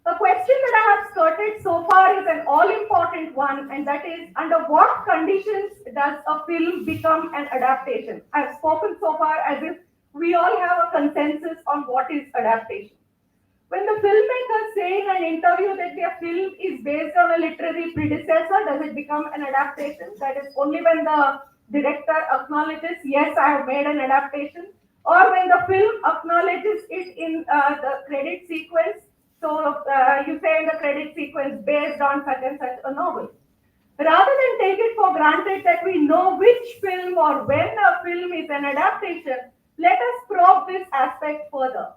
A question that I have skirted so far is an all-important one, and that is, under what conditions does a film become an adaptation? I've spoken so far as if we all have a consensus on what is adaptation. When the filmmakers say in an interview that their film is based on a literary predecessor, does it become an adaptation? That is only when the director acknowledges, yes, I have made an adaptation, or when the film acknowledges it in the credit sequence. So you say in the credit sequence based on such and such a novel. Rather than take it for granted that we know which film or when a film is an adaptation, let us probe this aspect further.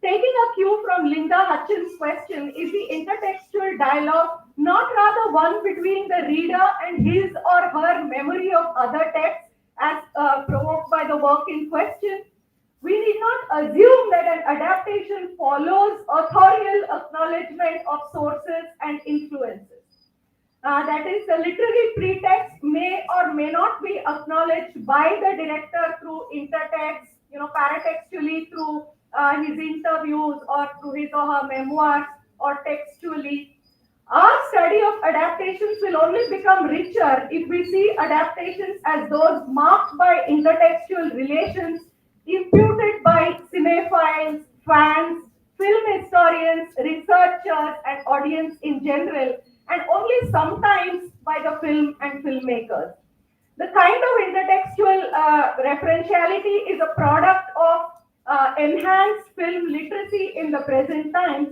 Taking a cue from Linda Hutchins' question, is the intertextual dialogue not rather one between the reader and his or her memory of other texts as provoked by the work in question? We need not assume that an adaptation follows authorial acknowledgement of sources and influences. That is, the literary pretext may or may not be acknowledged by the director through intertext, paratextually through his interviews or through his or her memoirs or textually. Our study of adaptations will only become richer if we see adaptations as those marked by intertextual relations imputed by cinephiles, fans, film historians, researchers, and audience in general, and only sometimes by the film and filmmakers. The kind of intertextual referentiality is a product of enhanced film literacy in the present times,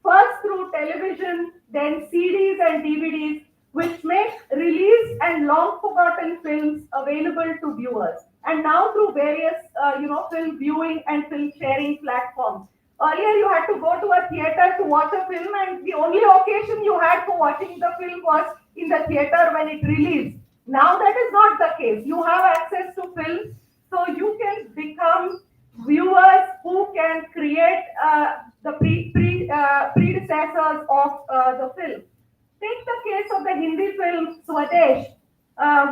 first through television, then CDs and DVDs, which make released and long forgotten films available to viewers, and now through various film viewing and film sharing platforms. Earlier you had to go to a theater to watch a film, and the only occasion you had for watching the film was in the theater when it released. Now that is not the case. You have access to films, so you can become viewers who can create the predecessors of the film. Take the case of the Hindi film Swadesh,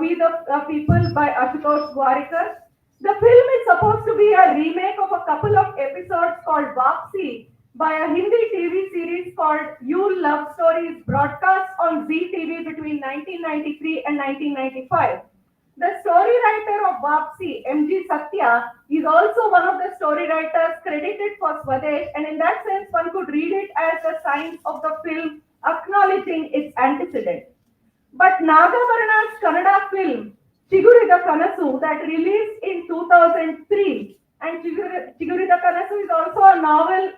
We the People by Ashutosh Gwarikar. The film is supposed to be a remake of a couple of episodes called Vapsi by a Hindi TV series called You Love Stories, broadcast on Zee TV between 1993 and 1995. The story writer of Vapsi, M.G. Satya, is also one of the story writers credited for Swadesh, and in that sense, one could read it as a sign of the film acknowledging its antecedent. But Nagavarna's Kannada film, Chigurida Kanasu, that released in 2003, And Chigurita Kanasu is also a novel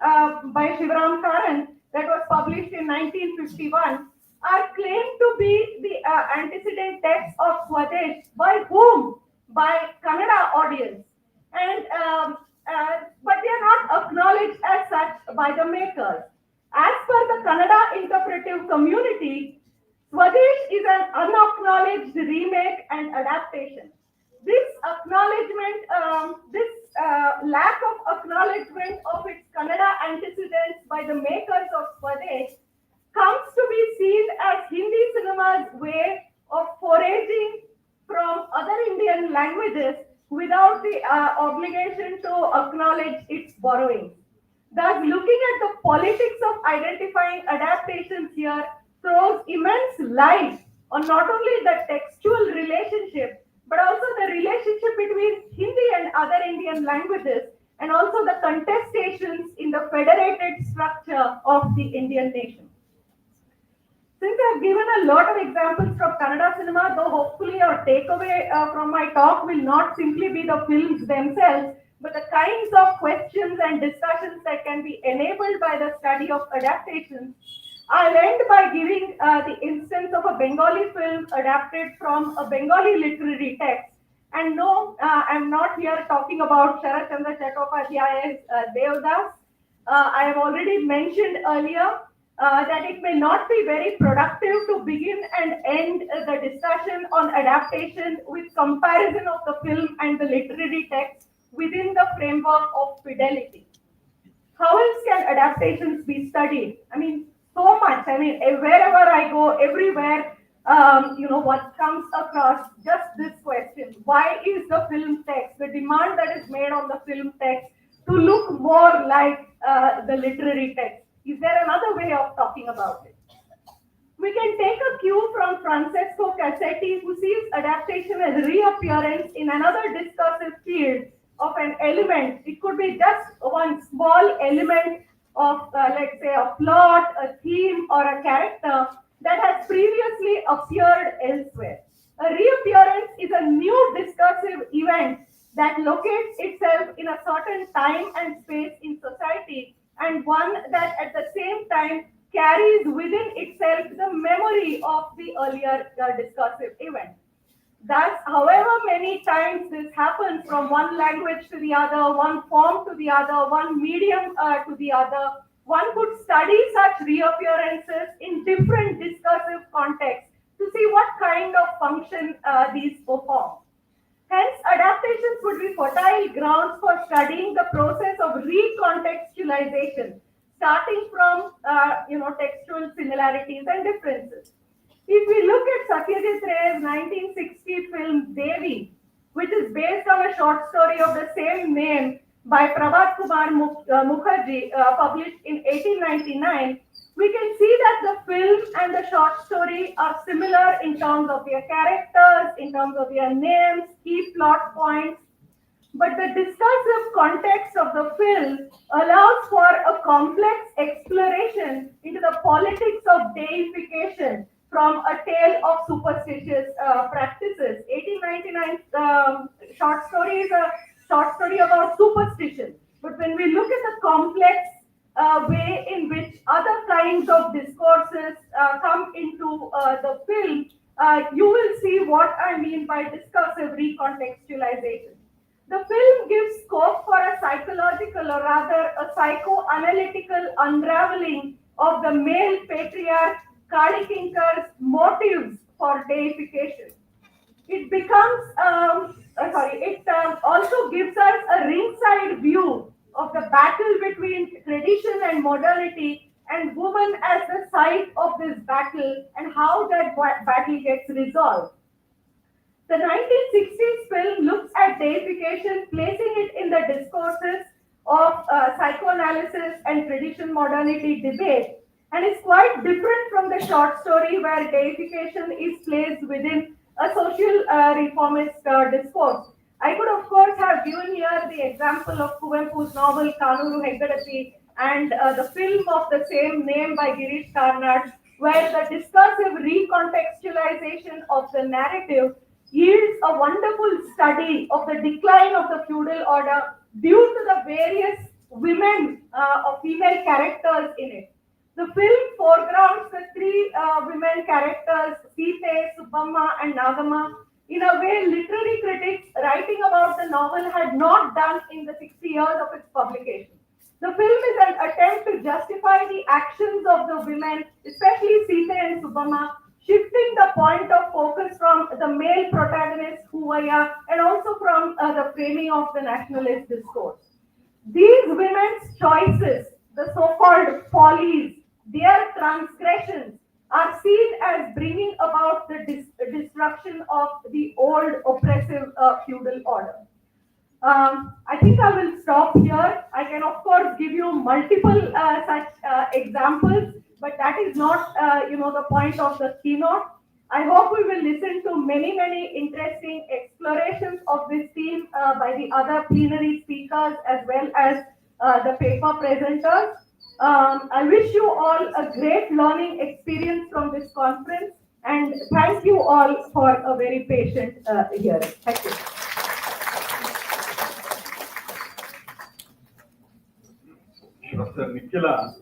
by Shivaram Karan that was published in 1951, are claimed to be the antecedent text of Swadesh. By whom? By Kannada audience. And but they are not acknowledged as such by the makers. As per the Kannada interpretive community, Swadesh is an unacknowledged remake and adaptation. This acknowledgement, this lack of acknowledgement of its Kannada antecedents by the makers of Swadesh comes to be seen as Hindi cinema's way of foraging from other Indian languages without the obligation to acknowledge its borrowing. Thus, looking at the politics of identifying adaptations here throws immense light on not only the textual relationship, but also the relationship between Hindi and other Indian languages, and also the contestations in the federated structure of the Indian nation. Since I've given a lot of examples from Kannada cinema, though hopefully your takeaway from my talk will not simply be the films themselves, but the kinds of questions and discussions that can be enabled by the study of adaptations, I'll end by giving the instance of a Bengali film adapted from a Bengali literary text. And no, I'm not here talking about Sharat Chandra Chattopadhyay's Devdas. I have already mentioned earlier that it may not be very productive to begin and end the discussion on adaptation with comparison of the film and the literary text within the framework of fidelity. How else can adaptations be studied? I mean, so much. I mean, wherever I go, everywhere, what comes across just this question: why is the film text, the demand that is made on the film text, to look more like the literary text? Is there another way of talking about it? We can take a cue from Francesco Cassetti, who sees adaptation as reappearance in another discursive field of an element. It could be just one small element of, let's say, a plot, a theme, or a character that has previously appeared elsewhere. A reappearance is a new discursive event that locates itself in a certain time and space in society, and one that at the same time carries within itself the memory of the earlier discursive event. Thus, however many times this happens from one language to the other, one form to the other, one medium to the other, one could study such reappearances in different discursive contexts to see what kind of function these perform. Hence, adaptations would be fertile grounds for studying the process of recontextualization, starting from textual similarities and differences. If we look at Satyajit Ray's 1960 film Devi, which is based on a short story of the same name by Prabhat Kumar Mukherjee, published in 1899, we can see that the film and the short story are similar in terms of their characters, in terms of their names, key plot points. But the discursive context of the film allows for a complex exploration into the politics of deification from a tale of superstitious practices. 1899 short story is a short story about superstition. But when we look at the complex way in which other kinds of discourses come into the film, you will see what I mean by discursive recontextualization. The film gives scope for a psychological, or rather a psychoanalytical unraveling of the male patriarch Kali Kinkar's motives for deification. It becomes, also gives us a ringside view of the battle between tradition and modernity, and woman as the site of this battle, and how that battle gets resolved. The 1960s film looks at deification, placing it in the discourses of psychoanalysis and tradition modernity debate, and is quite different from the short story where deification is placed within a social reformist discourse. I could, of course, have given here the example of Kuvempu's novel Kanuru Heggadati and the film of the same name by Girish Karnad, where the discursive recontextualization of the narrative yields a wonderful study of the decline of the feudal order, due to the various women or female characters in it. The film foregrounds the three women characters, Sita, Subbamma, and Nagama, in a way literary critics writing about the novel had not done in the 60 years of its publication. The film is an attempt to justify the actions of the women, especially Sita and Subbamma, shifting the point of focus from the male protagonist Huvaya and also from the framing of the nationalist discourse. These women's choices, the so-called follies, their transgressions, are seen as bringing about the destruction of the old oppressive feudal order. I think I will stop here. I can, of course, give you multiple such examples, but that is not, the point of the keynote. I hope we will listen to many, many interesting explorations of this theme by the other plenary speakers as well as the paper presenters. I wish you all a great learning experience from this conference, and thank you all for a very patient hearing. Thank you. Professor Nikhila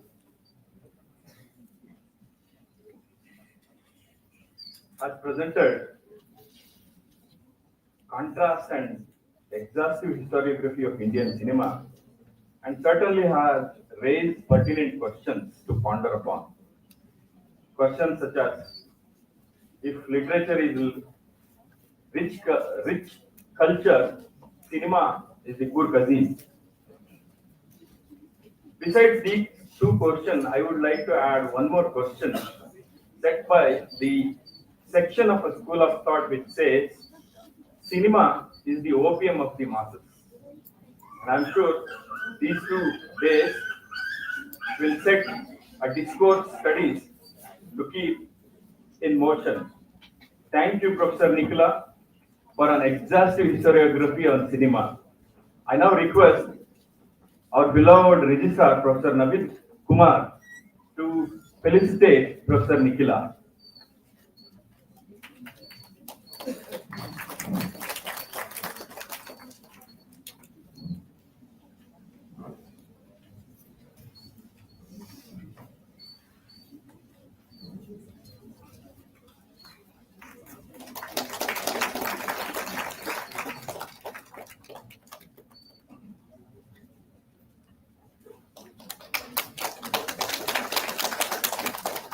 has presented contrast and exhaustive historiography of Indian cinema and certainly has raised pertinent questions to ponder upon. Questions such as if literature is rich culture, cinema is the poor cousin. Besides these two questions, I would like to add one more question set by the section of a school of thought which says cinema is the opium of the masses. And I'm sure these 2 days will set a discourse studies to keep in motion. Thank you, Professor Nicola, for an exhaustive historiography on cinema. I now request our beloved registrar, Professor Navid Kumar, to felicitate Professor Nikhila.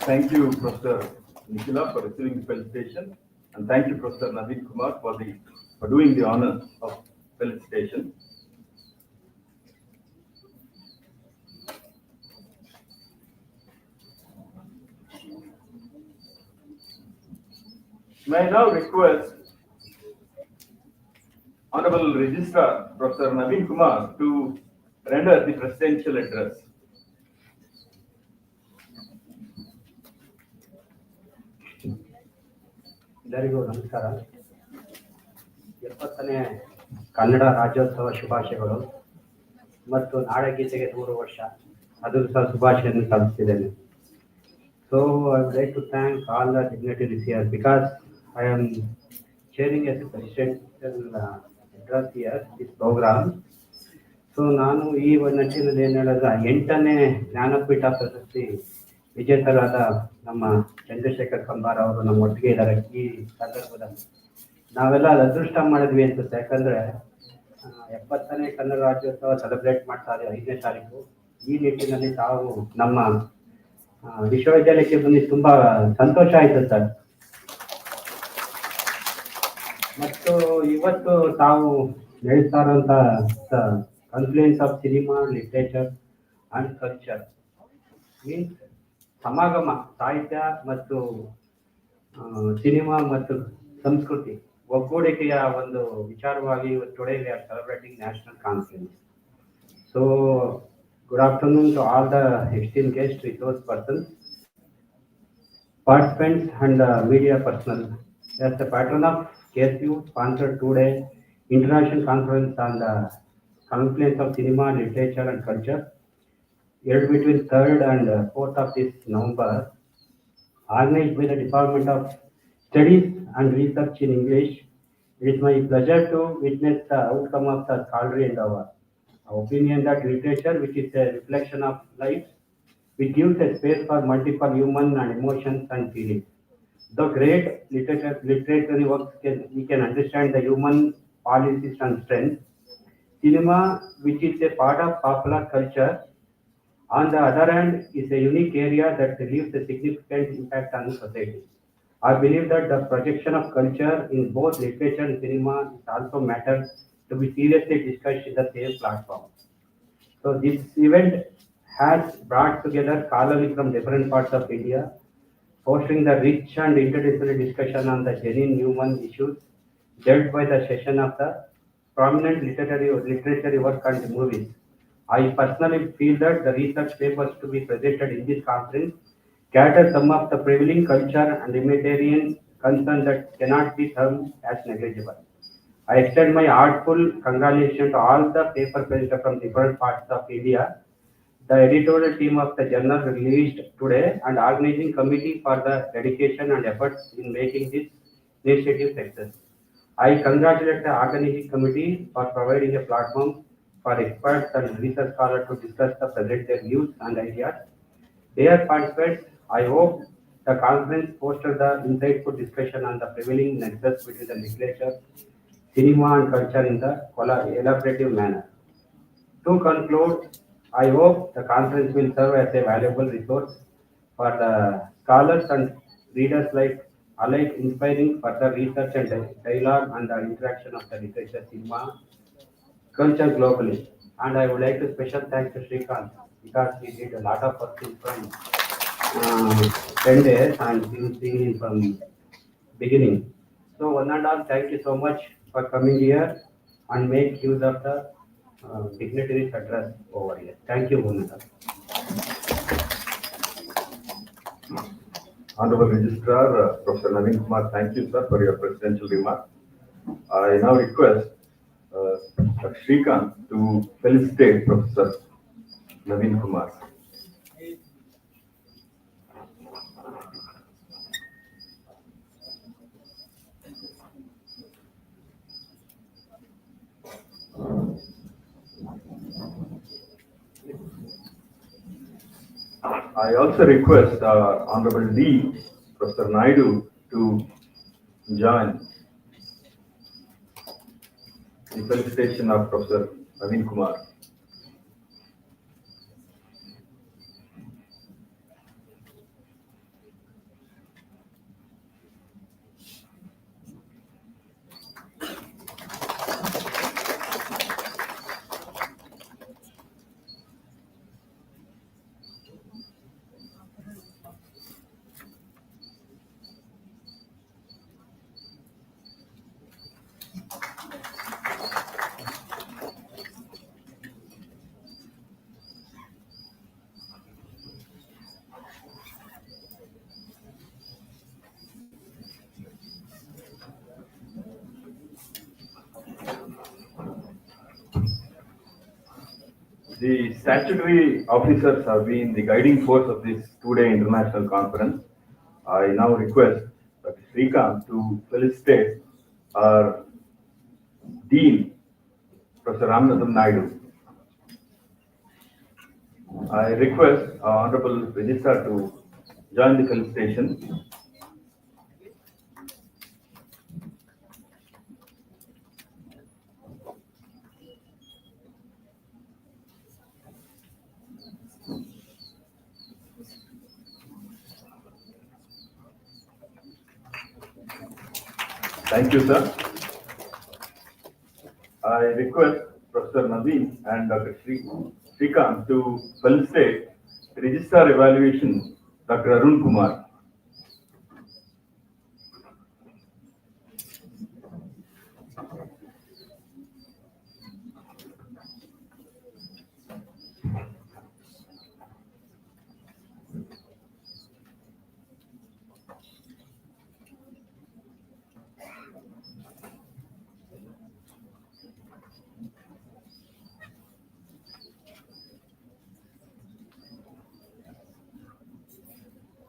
Thank you, Professor Nikhila, for receiving the felicitation, and thank you, Professor Navid Kumar, for doing the honor of felicitation. May I now request Honorable Registrar, Professor Naveen Kumar, to render the presidential address. ಎಲ್ಲರಿಗೂ ನಮಸ್ಕಾರ. 70ನೇ ಕನ್ನಡ ರಾಜ್ಯೋತ್ಸವ ಶುಭಾಶಯಗಳು ಮತ್ತು ನಾಡಗೀತೆಗೆ 100 ವರ್ಷ, ಅದು ಸಹ ಶುಭಾಶಯವನ್ನು ಸಲ್ಲಿಸುತ್ತಿದ್ದೇನೆ. So I would like to thank all the dignitaries here because I am chairing as a presidential address here this program. So ನಾನು ಈ ನಿಟ್ಟಿನಲ್ಲಿ ಏನು ಹೇಳಿದ್ರೆ 8ನೇ ಜ್ಞಾನಪೀಠ ಪ್ರಶಸ್ತಿ ವಿಜೇತರಾದ ನಮ್ಮ ಚಂದ್ರಶೇಖರ್ ಕಂಬಾರ್ ಅವರು ನಮ್ಮ ಒಟ್ಟಿಗೆ ಇದ್ದಾರೆ. ಈ ಸಂದರ್ಭದಲ್ಲಿ ನಾವೆಲ್ಲ ಅದೃಷ್ಟ ಮಾಡಿದ್ವಿ ಅನ್ಸುತ್ತೆ, ಯಾಕಂದ್ರೆ 70ನೇ ಕನ್ನಡ ರಾಜ್ಯೋತ್ಸವ ಸೆಲೆಬ್ರೇಟ್ ಮಾಡ್ತಾ ಇದ್ದೀವಿ 5ನೇ ತಾರೀಕು. ಈ ನಿಟ್ಟಿನಲ್ಲಿ ತಾವು ನಮ್ಮ ವಿಶ್ವವಿದ್ಯಾಲಯಕ್ಕೆ ಬಂದು ತುಂಬಾ ಸಂತೋಷ ಆಯ್ತು ಸರ್. ಮತ್ತು ಇವತ್ತು ತಾವು ಹೇಳ್ತಾ ಇರುವಂತ confluence of cinema, literature and culture means ಸಮಾಗಮ, ಸಾಹಿತ್ಯ ಮತ್ತು ಸಿನಿಮಾ ಮತ್ತು ಸಂಸ್ಕೃತಿ ಒಗ್ಗೂಡಿಕೆಯ ಒಂದು ವಿಚಾರವಾಗಿ today we are celebrating national conference. So good afternoon to all the esteemed guests, resource persons, participants and media personnel. As the patron of Ksou sponsored today international conference on the confluence of cinema, literature and culture held between 3rd and 4th of this November, organized by the Department of Studies and Research in English. It is my pleasure to witness the outcome of the scholarly endeavor. opinion that literature, which is a reflection of life, which gives a space for multiple human and emotions and feelings. The great literary works we can understand the human policies and strengths. Cinema, which is a part of popular culture, on the other hand, is a unique area that leaves a significant impact on the society. I believe that the projection of culture in both literature and cinema is also matter to be seriously discussed in the same platform. So this event has brought together scholars from different parts of India, fostering the rich and interdisciplinary discussion on the genuine human issues dealt by the session of the prominent literary work and movies. I personally feel that the research papers to be presented in this conference cater some of the prevailing culture and humanitarian concerns that cannot be termed as negligible. I extend my heartful congratulations to all the paper presenters from different parts of India, the editorial team of the journal released today, and organizing committee for the dedication and efforts in making this initiative success. I congratulate the organizing committee for providing a platform for experts and research scholars to discuss the present their views and ideas. Dear participants, I hope the conference fostered the insightful discussion on the prevailing nexus between the literature, cinema, and culture in the elaborative manner. To conclude, I hope the conference will serve as a valuable resource for the scholars and readers alike, inspiring further research and dialogue and the interaction of the literature, cinema, culture globally. And I would like to special thanks to Srikanth because he did a lot of work in from 10 days and he was singing from beginning. So one and all, thank you so much for coming here and make use of the dignitaries address over here. Thank you, one and all. Honorable Registrar, Professor Naveen Kumar, thank you, sir, for your presidential remarks. I now request Dr. Srikanth to felicitate Professor Naveen Kumar. I also request Honorable D. Professor Naidu to join the felicitation of Professor Naveen Kumar. The statutory officers have been the guiding force of this two-day international conference. I now request Dr. Srikanth to felicitate our Dean, Professor Ramanathan Naidu. I request our Honorable Registrar to join the felicitation. Thank you, sir. I request Professor Naveen and Dr. Srikanth to felicitate Registrar Evaluation, Dr. Arun Kumar.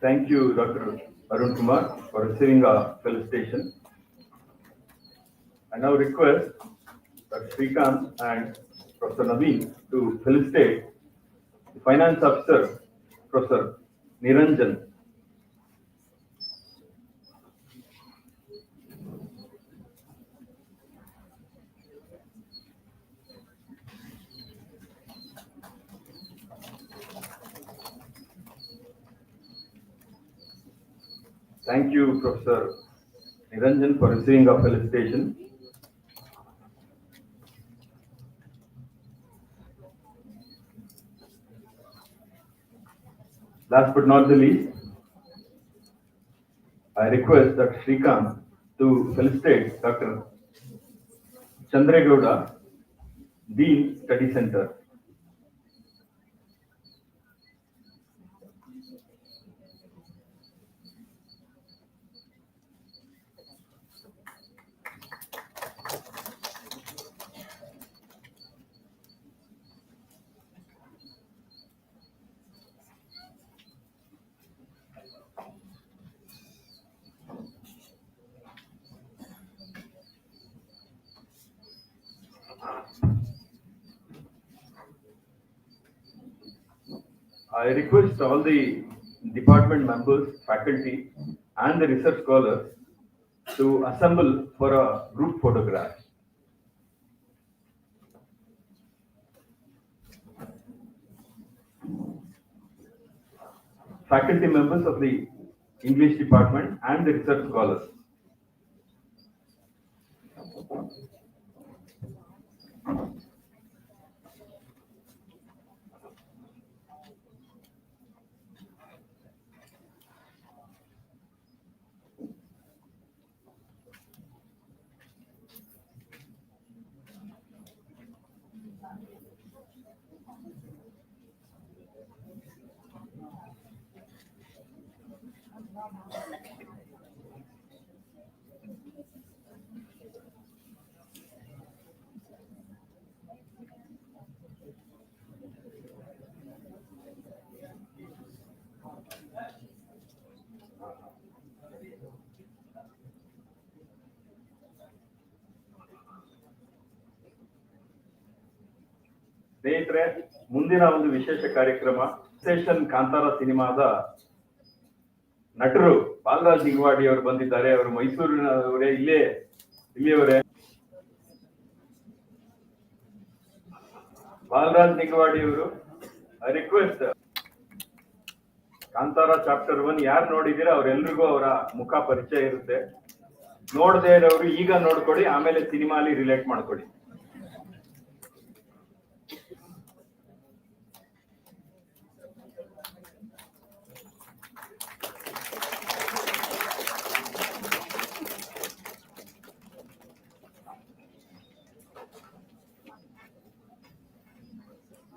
Thank you, Dr. Arun Kumar, for receiving a felicitation. I now request Dr. Srikanth and Professor Naveen to felicitate the Finance Officer, Professor Niranjan. Thank you, Professor Niranjan, for receiving our felicitation. Last but not the least, I request Dr. Srikanth to felicitate Dr. Chandregowda, Dean, Study Center. I request all the department members, faculty, and the research scholars to assemble for a group photograph. Faculty members of the English department and the research scholars. ಸ್ನೇಹಿತರೆ, ಮುಂದಿನ ಒಂದು ವಿಶೇಷ ಕಾರ್ಯಕ್ರಮ station Kantara ಸಿನಿಮಾದ ನಟರು ಬಾಲರಾಜ್ ನಿಗವಾಡಿ ಅವರು ಬಂದಿದ್ದಾರೆ. ಅವರು ಮೈಸೂರಿನವರೇ, ಇಲ್ಲಿಯವರೇ. ಬಾಲರಾಜ್ ನಿಗವಾಡಿ ಅವರು, ಐ ರಿಕ್ವೆಸ್ಟ್, ಕಾಂತಾರ ಚಾಪ್ಟರ್ 1 ಯಾರು ನೋಡಿದ್ದೀರಾ ಅವರೆಲ್ರಿಗೂ ಅವರ ಮುಖ ಪರಿಚಯ ಇರುತ್ತೆ. ನೋಡದೇ ಇರೋರು ಈಗ ನೋಡ್ಕೊಳ್ಳಿ, ಆಮೇಲೆ ಸಿನಿಮಾಲಿ ರಿಲೇಟ್ ಮಾಡ್ಕೊಳ್ಳಿ.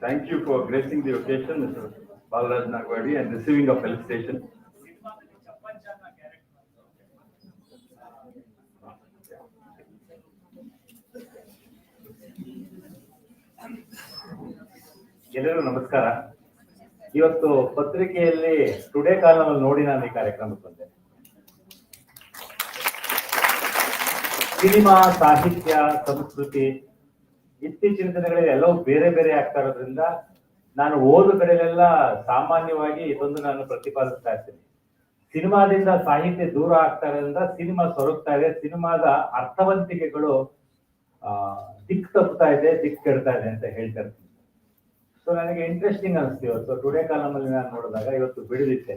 Thank you for gracing the occasion, Mr. Balaraj Nagwadi, and receiving a felicitation. ಎಲ್ಲರಿಗೂ ನಮಸ್ಕಾರ. ಇವತ್ತು ಪತ್ರಿಕೆಯಲ್ಲಿ ಟುಡೇ ಕಾಲಮ್ ನೋಡಿ ನಾನು ಈ ಕಾರ್ಯಕ್ರಮಕ್ಕೆ ಬಂದೆ. ಸಿನಿಮಾ, ಸಾಹಿತ್ಯ, ಸಂಸ್ಕೃತಿ ಇತ್ತೀಚಿನ ದಿನಗಳಲ್ಲಿ ಎಲ್ಲವೂ ಬೇರೆ ಬೇರೆ ಆಗ್ತಾ ಇರೋದ್ರಿಂದ ನಾನು ಓದು ಕಡೆಯಲ್ಲೆಲ್ಲ ಸಾಮಾನ್ಯವಾಗಿ ಇದೊಂದು ನಾನು ಪ್ರತಿಪಾದಿಸ್ತಾ ಇರ್ತೀನಿ. ಸಿನಿಮಾದಿಂದ ಸಾಹಿತ್ಯ ದೂರ ಆಗ್ತಾ ಇರೋದ್ರಿಂದ ಸಿನಿಮಾ ಸೊರಗ್ತಾ ಇದೆ, ಸಿನಿಮಾದ ಅರ್ಥವಂತಿಕೆಗಳು ದಿಕ್ಕು ತಪ್ಪುತ್ತಾ ಇದೆ, ದಿಕ್ಕು ಕೆಡ್ತಾ ಇದೆ ಅಂತ ಹೇಳ್ತಾ ಇರ್ತೀನಿ. ಸೊ ನನಗೆ ಇಂಟ್ರೆಸ್ಟಿಂಗ್ ಅನಿಸ್ತು ಇವತ್ತು ಟುಡೇ ಕಾಲಮ್ ಅಲ್ಲಿ ನಾನು ನೋಡಿದಾಗ ಇವತ್ತು ಬಿಡುವಿತ್ತೆ.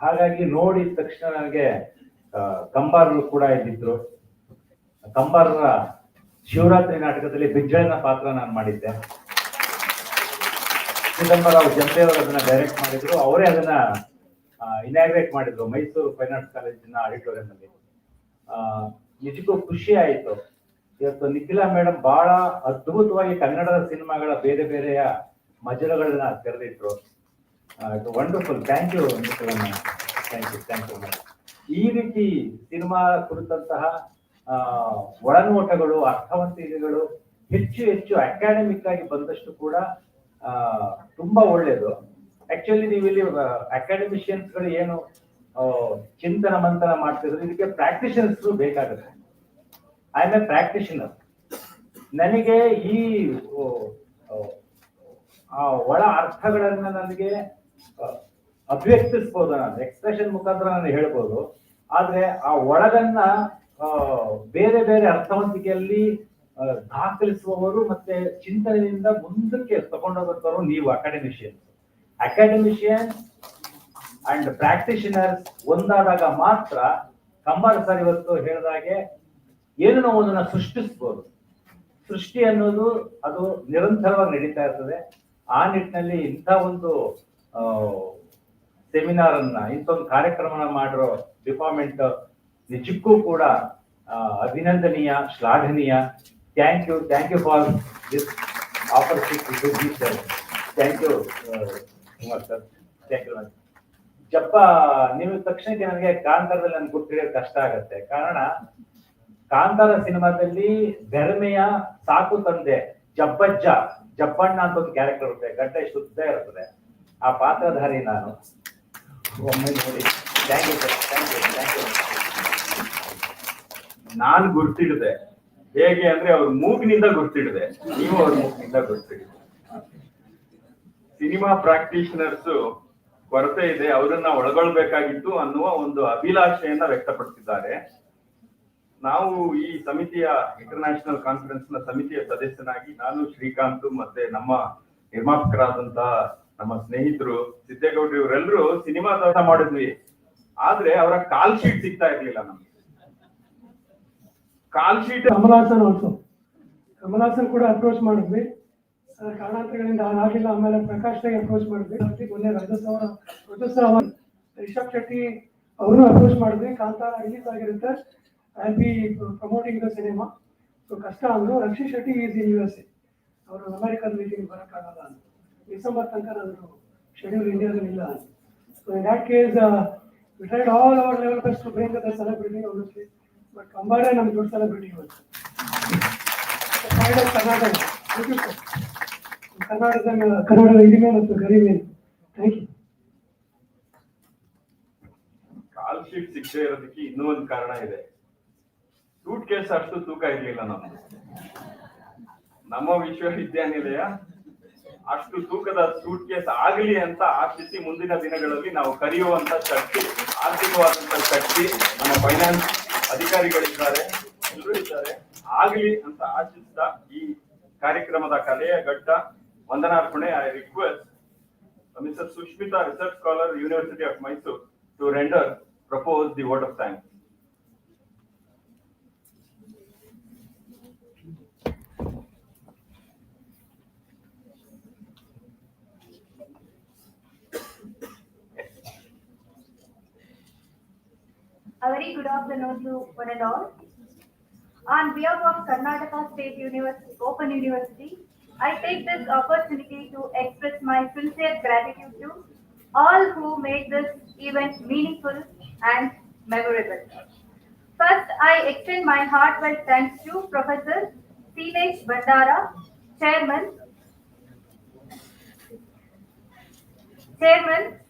ಹಾಗಾಗಿ ನೋಡಿದ ತಕ್ಷಣ ನನಗೆ ಕಂಬಾರರು ಕೂಡ ಇದ್ದಿದ್ರು. ಕಂಬಾರರ ಶಿವರಾತ್ರಿ ನಾಟಕದಲ್ಲಿ ಬಿಜ್ಜಳನ ಪಾತ್ರ ನಾನು ಮಾಡಿದ್ದೆ. ಚಿದಂಬರರಾವ್ ಜಂಪೇವರು ಅದನ್ನ ಡೈರೆಕ್ಟ್ ಮಾಡಿದ್ರು, ಅವರೇ ಅದನ್ನ ಇನಾಗ್ರೇಟ್ ಮಾಡಿದ್ರು ಮೈಸೂರು ಫೈನ್ ಆರ್ಟ್ಸ್ ಕಾಲೇಜಿನ ಆಡಿಟೋರಿಯಂ ಅಲ್ಲಿ. ನಿಜಕ್ಕೂ ಖುಷಿ ಆಯಿತು. ಇವತ್ತು ನಿಖಿಲಾ ಮೇಡಮ್ ಬಹಳ ಅದ್ಭುತವಾಗಿ ಕನ್ನಡದ ಸಿನಿಮಾಗಳ ಬೇರೆ ಬೇರೆಯ ಮಜಲುಗಳನ್ನ ತೆರೆದಿಟ್ರು. Wonderful. Thank you Nikhila madam, thank you madam. ಈ ರೀತಿ ಸಿನಿಮಾ ಕುರಿತಂತಹ ಒಳನೋಟಗಳು, ಅರ್ಥವಂತಿಕೆಗಳು ಹೆಚ್ಚು ಹೆಚ್ಚು ಅಕಾಡೆಮಿಕ್ ಆಗಿ ಬಂದಷ್ಟು ಕೂಡ ತುಂಬಾ ಒಳ್ಳೇದು. ಆಕ್ಚುಲಿ ನೀವು ಇಲ್ಲಿ ಅಕಾಡೆಮಿಷಿಯನ್ಸ್ ಗಳು ಏನು ಚಿಂತನ ಮಂಥನ ಮಾಡ್ತಿದ್ರು, ಇದಕ್ಕೆ ಪ್ರಾಕ್ಟಿಷನರ್ಸ್ ಬೇಕಾಗುತ್ತೆ. I am A practitioner. ನನಗೆ ಈ ಓ, ಓ, ಆ ಒಳ ಅರ್ಥಗಳನ್ನ ನನಗೆ ಅಭಿವ್ಯಕ್ತಿಸ್ಬೋದು, ನಾನು ಎಕ್ಸ್ಪ್ರೆಷನ್ ಮುಖಾಂತರ ನಾನು ಹೇಳ್ಬೋದು. ಆದ್ರೆ ಆ ಒಳಗನ್ನ ಬೇರೆ ಬೇರೆ ಅರ್ಥವಂತಿಕೆಯಲ್ಲಿ ದಾಖಲಿಸುವವರು ಮತ್ತೆ ಚಿಂತನೆಯಿಂದ ಮುಂದಕ್ಕೆ ತಗೊಂಡೋಗುತ್ತವರು ನೀವು ಅಕಾಡೆಮಿಷಿಯನ್ ಅಂಡ್ ಪ್ರಾಕ್ಟಿಷನರ್ಸ್ ಒಂದಾದಾಗ ಮಾತ್ರ ಕಂಬಾರ ಸರ್ ಇವತ್ತು ಹೇಳಿದಾಗೆ ಏನೋ ಒಂದನ್ನ ಸೃಷ್ಟಿಸ್ಬೋದು. ಸೃಷ್ಟಿ ಅನ್ನೋದು ಅದು ನಿರಂತರವಾಗಿ ನಡೀತಾ ಇರ್ತದೆ. ಆ ನಿಟ್ಟಿನಲ್ಲಿ ಇಂಥ ಒಂದು ಸೆಮಿನಾರ್ ಅನ್ನ, ಇಂಥ ಒಂದು ಕಾರ್ಯಕ್ರಮನ ಮಾಡಿರೋ ಡಿಪಾರ್ಟ್ಮೆಂಟ್ ನಿಜಕ್ಕೂ ಕೂಡ ಅಭಿನಂದನೀಯ, ಶ್ಲಾಘನೀಯ. Thank you for this opportunity to be sir. Thank you Kumar sir, thank you. ಜಪ್ಪ ನೀವು ತಕ್ಷಣಕ್ಕೆ ನನಗೆ ಕಾಂತಾರದಲ್ಲಿ ನನ್ಗೆ ಗುರ್ತಿಡಿಯೋದು ಕಷ್ಟ ಆಗತ್ತೆ. ಕಾರಣ ಕಾಂತಾರ ಸಿನಿಮಾದಲ್ಲಿ ಬೆರಮೆಯ ಸಾಕು ತಂದೆ ಜಪ್ಪಣ್ಣ ಅಂತ ಒಂದು ಕ್ಯಾರೆಕ್ಟರ್ ಇರುತ್ತೆ, ಗಡ್ಡ ಶುದ್ಧ ಇರ್ತದೆ. ಆ ಪಾತ್ರಧಾರಿ ನಾನು. ಒಮ್ಮೆ ನೋಡಿ. Thank you sir, thank you. ನಾನು ಗುರ್ತಿಡಿದೆ ಹೇಗೆ ಅಂದ್ರೆ ಅವ್ರ ಮೂಗಿನಿಂದ ಗುರ್ತಿಡಿದೆ, ನೀವು ಅವ್ರ ಮೂಗಿನಿಂದ ಗುರ್ತಿಡಿದೆ. ಸಿನಿಮಾ ಪ್ರಾಕ್ಟೀಷನರ್ಸ್ ಕೊರತೆ ಇದೆ, ಅವರನ್ನ ಒಳಗೊಳ್ಬೇಕಾಗಿತ್ತು ಅನ್ನುವ ಒಂದು ಅಭಿಲಾಷೆಯನ್ನ ವ್ಯಕ್ತಪಡಿಸಿದ್ದಾರೆ. ನಾವು ಈ ಸಮಿತಿಯ ಇಂಟರ್ನ್ಯಾಷನಲ್ ಕಾನ್ಫರೆನ್ಸ್ ನ ಸಮಿತಿಯ ಸದಸ್ಯನಾಗಿ ನಾನು, ಶ್ರೀಕಾಂತ್ ಮತ್ತೆ ನಮ್ಮ ನಿರ್ಮಾಪಕರಾದಂತ ನಮ್ಮ ಸ್ನೇಹಿತರು ಸಿದ್ದೇಗೌಡ್ರು ಇವರೆಲ್ಲರೂ ಸಿನಿಮಾ ಕೆಲಸ ಮಾಡಿದ್ವಿ. ಆದ್ರೆ ಅವರ ಕಾಲ್ ಶೀಟ್ ಸಿಗ್ತಾ ಇರ್ಲಿಲ್ಲ ನಮ್ಗೆ. ಕಾಲ್ ಶೀಟ್ ಕಮಲಾಸನ್ ಕೂಡ ಅಪ್ರೋಚ್ ಮಾಡಿದ್ವಿ, ಕಾರಣಾಂತರಗಳಿಂದ ಆಗಿಲ್ಲ. ಆಮೇಲೆ ಪ್ರಕಾಶ್ ಅಪ್ರೋಚ್ ಮಾಡಿದ್ವಿ, ಮೊನ್ನೆ ರಾಜೋತ್ಸವ ರಿಷಬ್ ಶೆಟ್ಟಿ ಅವ್ರನ್ನೂ ಅಪ್ರೋಚ್ ಮಾಡಿದ್ವಿ. ಕಾಂತಾರ ರಿಲೀಸ್ ಆಗಿರುತ್ತೆ, I be promoting the cinema. So ಕಷ್ಟ ಅಂದ್ರು. Rakshit Shetty is in USA, ಅವರು ಅಮೆರಿಕನ್ ಮೀಟಿಂಗ್ ಬರೋಕ್ಕಾಗಲ್ಲ ಅಂತ. ಡಿಸೆಂಬರ್ ತನಕ ನಾನು ಶೆಡ್ಯೂಲ್ ಇಂಡಿಯಾದಲ್ಲಿ ಇಲ್ಲ. So in that case we tried all our level best to bring the celebrity obviously, but ಕಂಬಾರೇ ನಮ್ಗೆ ದೊಡ್ಡ ಸೆಲೆಬ್ರಿಟಿ ಇವತ್ತು. ಕನ್ನಡದ ಹಿರಿಮೆ ಮತ್ತು ಗರಿಮೆ. Thank you. ಕಾಲ್ ಶೀಟ್ ಸಿಗದೆ ಇರೋದಕ್ಕೆ ಇನ್ನೂ ಒಂದು ಕಾರಣ ಇದೆ. ಸೂಟ್ ಕೇಸ್ ಅಷ್ಟು ತೂಕ ಇರ್ಲಿಲ್ಲ ನಮ್ಮ ವಿಶ್ವವಿದ್ಯಾನಿಲಯ ಅಷ್ಟು ತೂಕದ ಸೂಟ್ ಕೇಸ್ ಆಗಲಿ ಅಂತ ಆಶಿಸಿ ಮುಂದಿನ ದಿನಗಳಲ್ಲಿ ನಾವು ಕರೆಯುವಂತ ಶಕ್ತಿ, ಆರ್ಥಿಕವಾದಂತ ಶಕ್ತಿ ನಮ್ಮ ಫೈನಾನ್ಸ್ ಅಧಿಕಾರಿಗಳಿದ್ದಾರೆ, ಎಲ್ಲರೂ ಇದ್ದಾರೆ, ಆಗಲಿ ಅಂತ ಆಶಿಸ್ತಾ ಈ ಕಾರ್ಯಕ್ರಮದ ಕಲೆಯ ಘಟ್ಟ ವಂದನಾರ್ಪಣೆ. I request mister Sushmita, research scholar, university of Mysuru, to render propose the vote of thanks. A very good afternoon to one and all. On behalf of Karnataka State University, Open University, I take this opportunity to express my sincere gratitude to all who made this event meaningful and memorable. First, I extend my heartfelt thanks to Professor Sinesh Bandara, Chairman,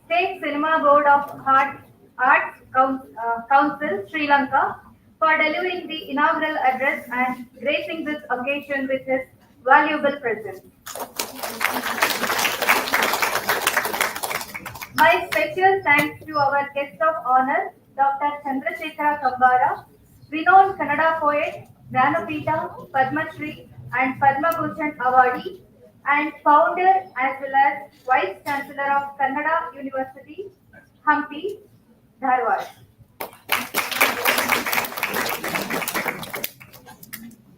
State Cinema Board of Arts Council, Sri Lanka, for delivering the inaugural address and gracing this occasion with his valuable presence. My special thanks to our guest of honor, Dr. Chandrasekhara Kambara, renowned Kannada poet, Jnanapita, Padma Shri and Padma Bhushan awardee, and founder as well as Vice Chancellor of Kannada University, Hampi, Dharwad.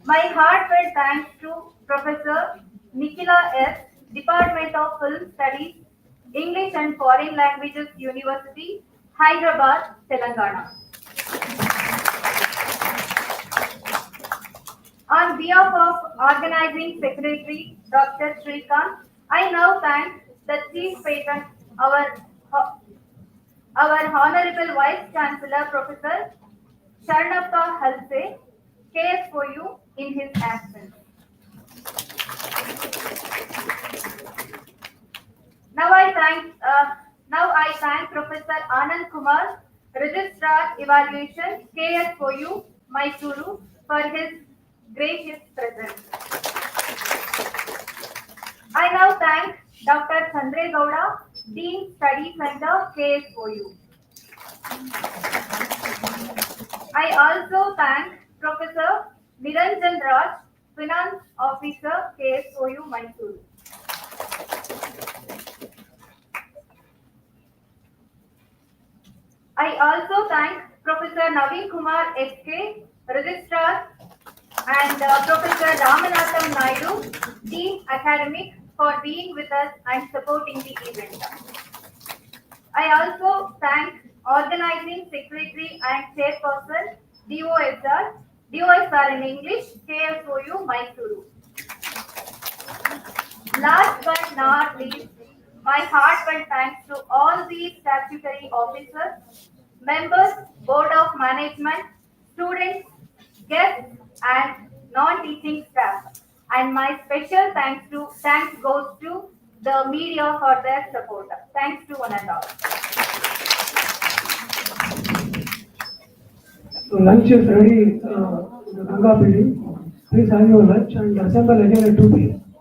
My heartfelt thanks to Professor Nikhila S., Department of Film Studies, English and Foreign Languages University, Hyderabad, Telangana. On behalf of Organizing Secretary Dr. Shrikant, I now thank the Chief Patron, our Honorable Vice Chancellor Professor Sharnappa Halse, cares for you in his absence. Now I thank Professor Anand Kumar, Registrar Evaluation, KS4U, Mysuru, for his gracious presence. I now thank Dr. Chandre Gowda, Dean Study Center, KSOU. I also thank Professor Niranjan Raj, Finance Officer, KSOU, Mysuru. I also thank Professor Naveen Kumar SK, Registrar, and Professor Ramanatham Naidu, Dean Academic, for being with us and supporting the event. I also thank Organizing Secretary and Chairperson, DOSR in English, KSOU, Mysuru. Last but not least, my heartfelt thanks to all the statutory officers, members, board of management, students, guests, and non-teaching staff. And my special thanks goes to the media for their support. Thanks to one and all. So lunch is ready in the Ganga building. Please have your lunch and assemble again at 2 p.m.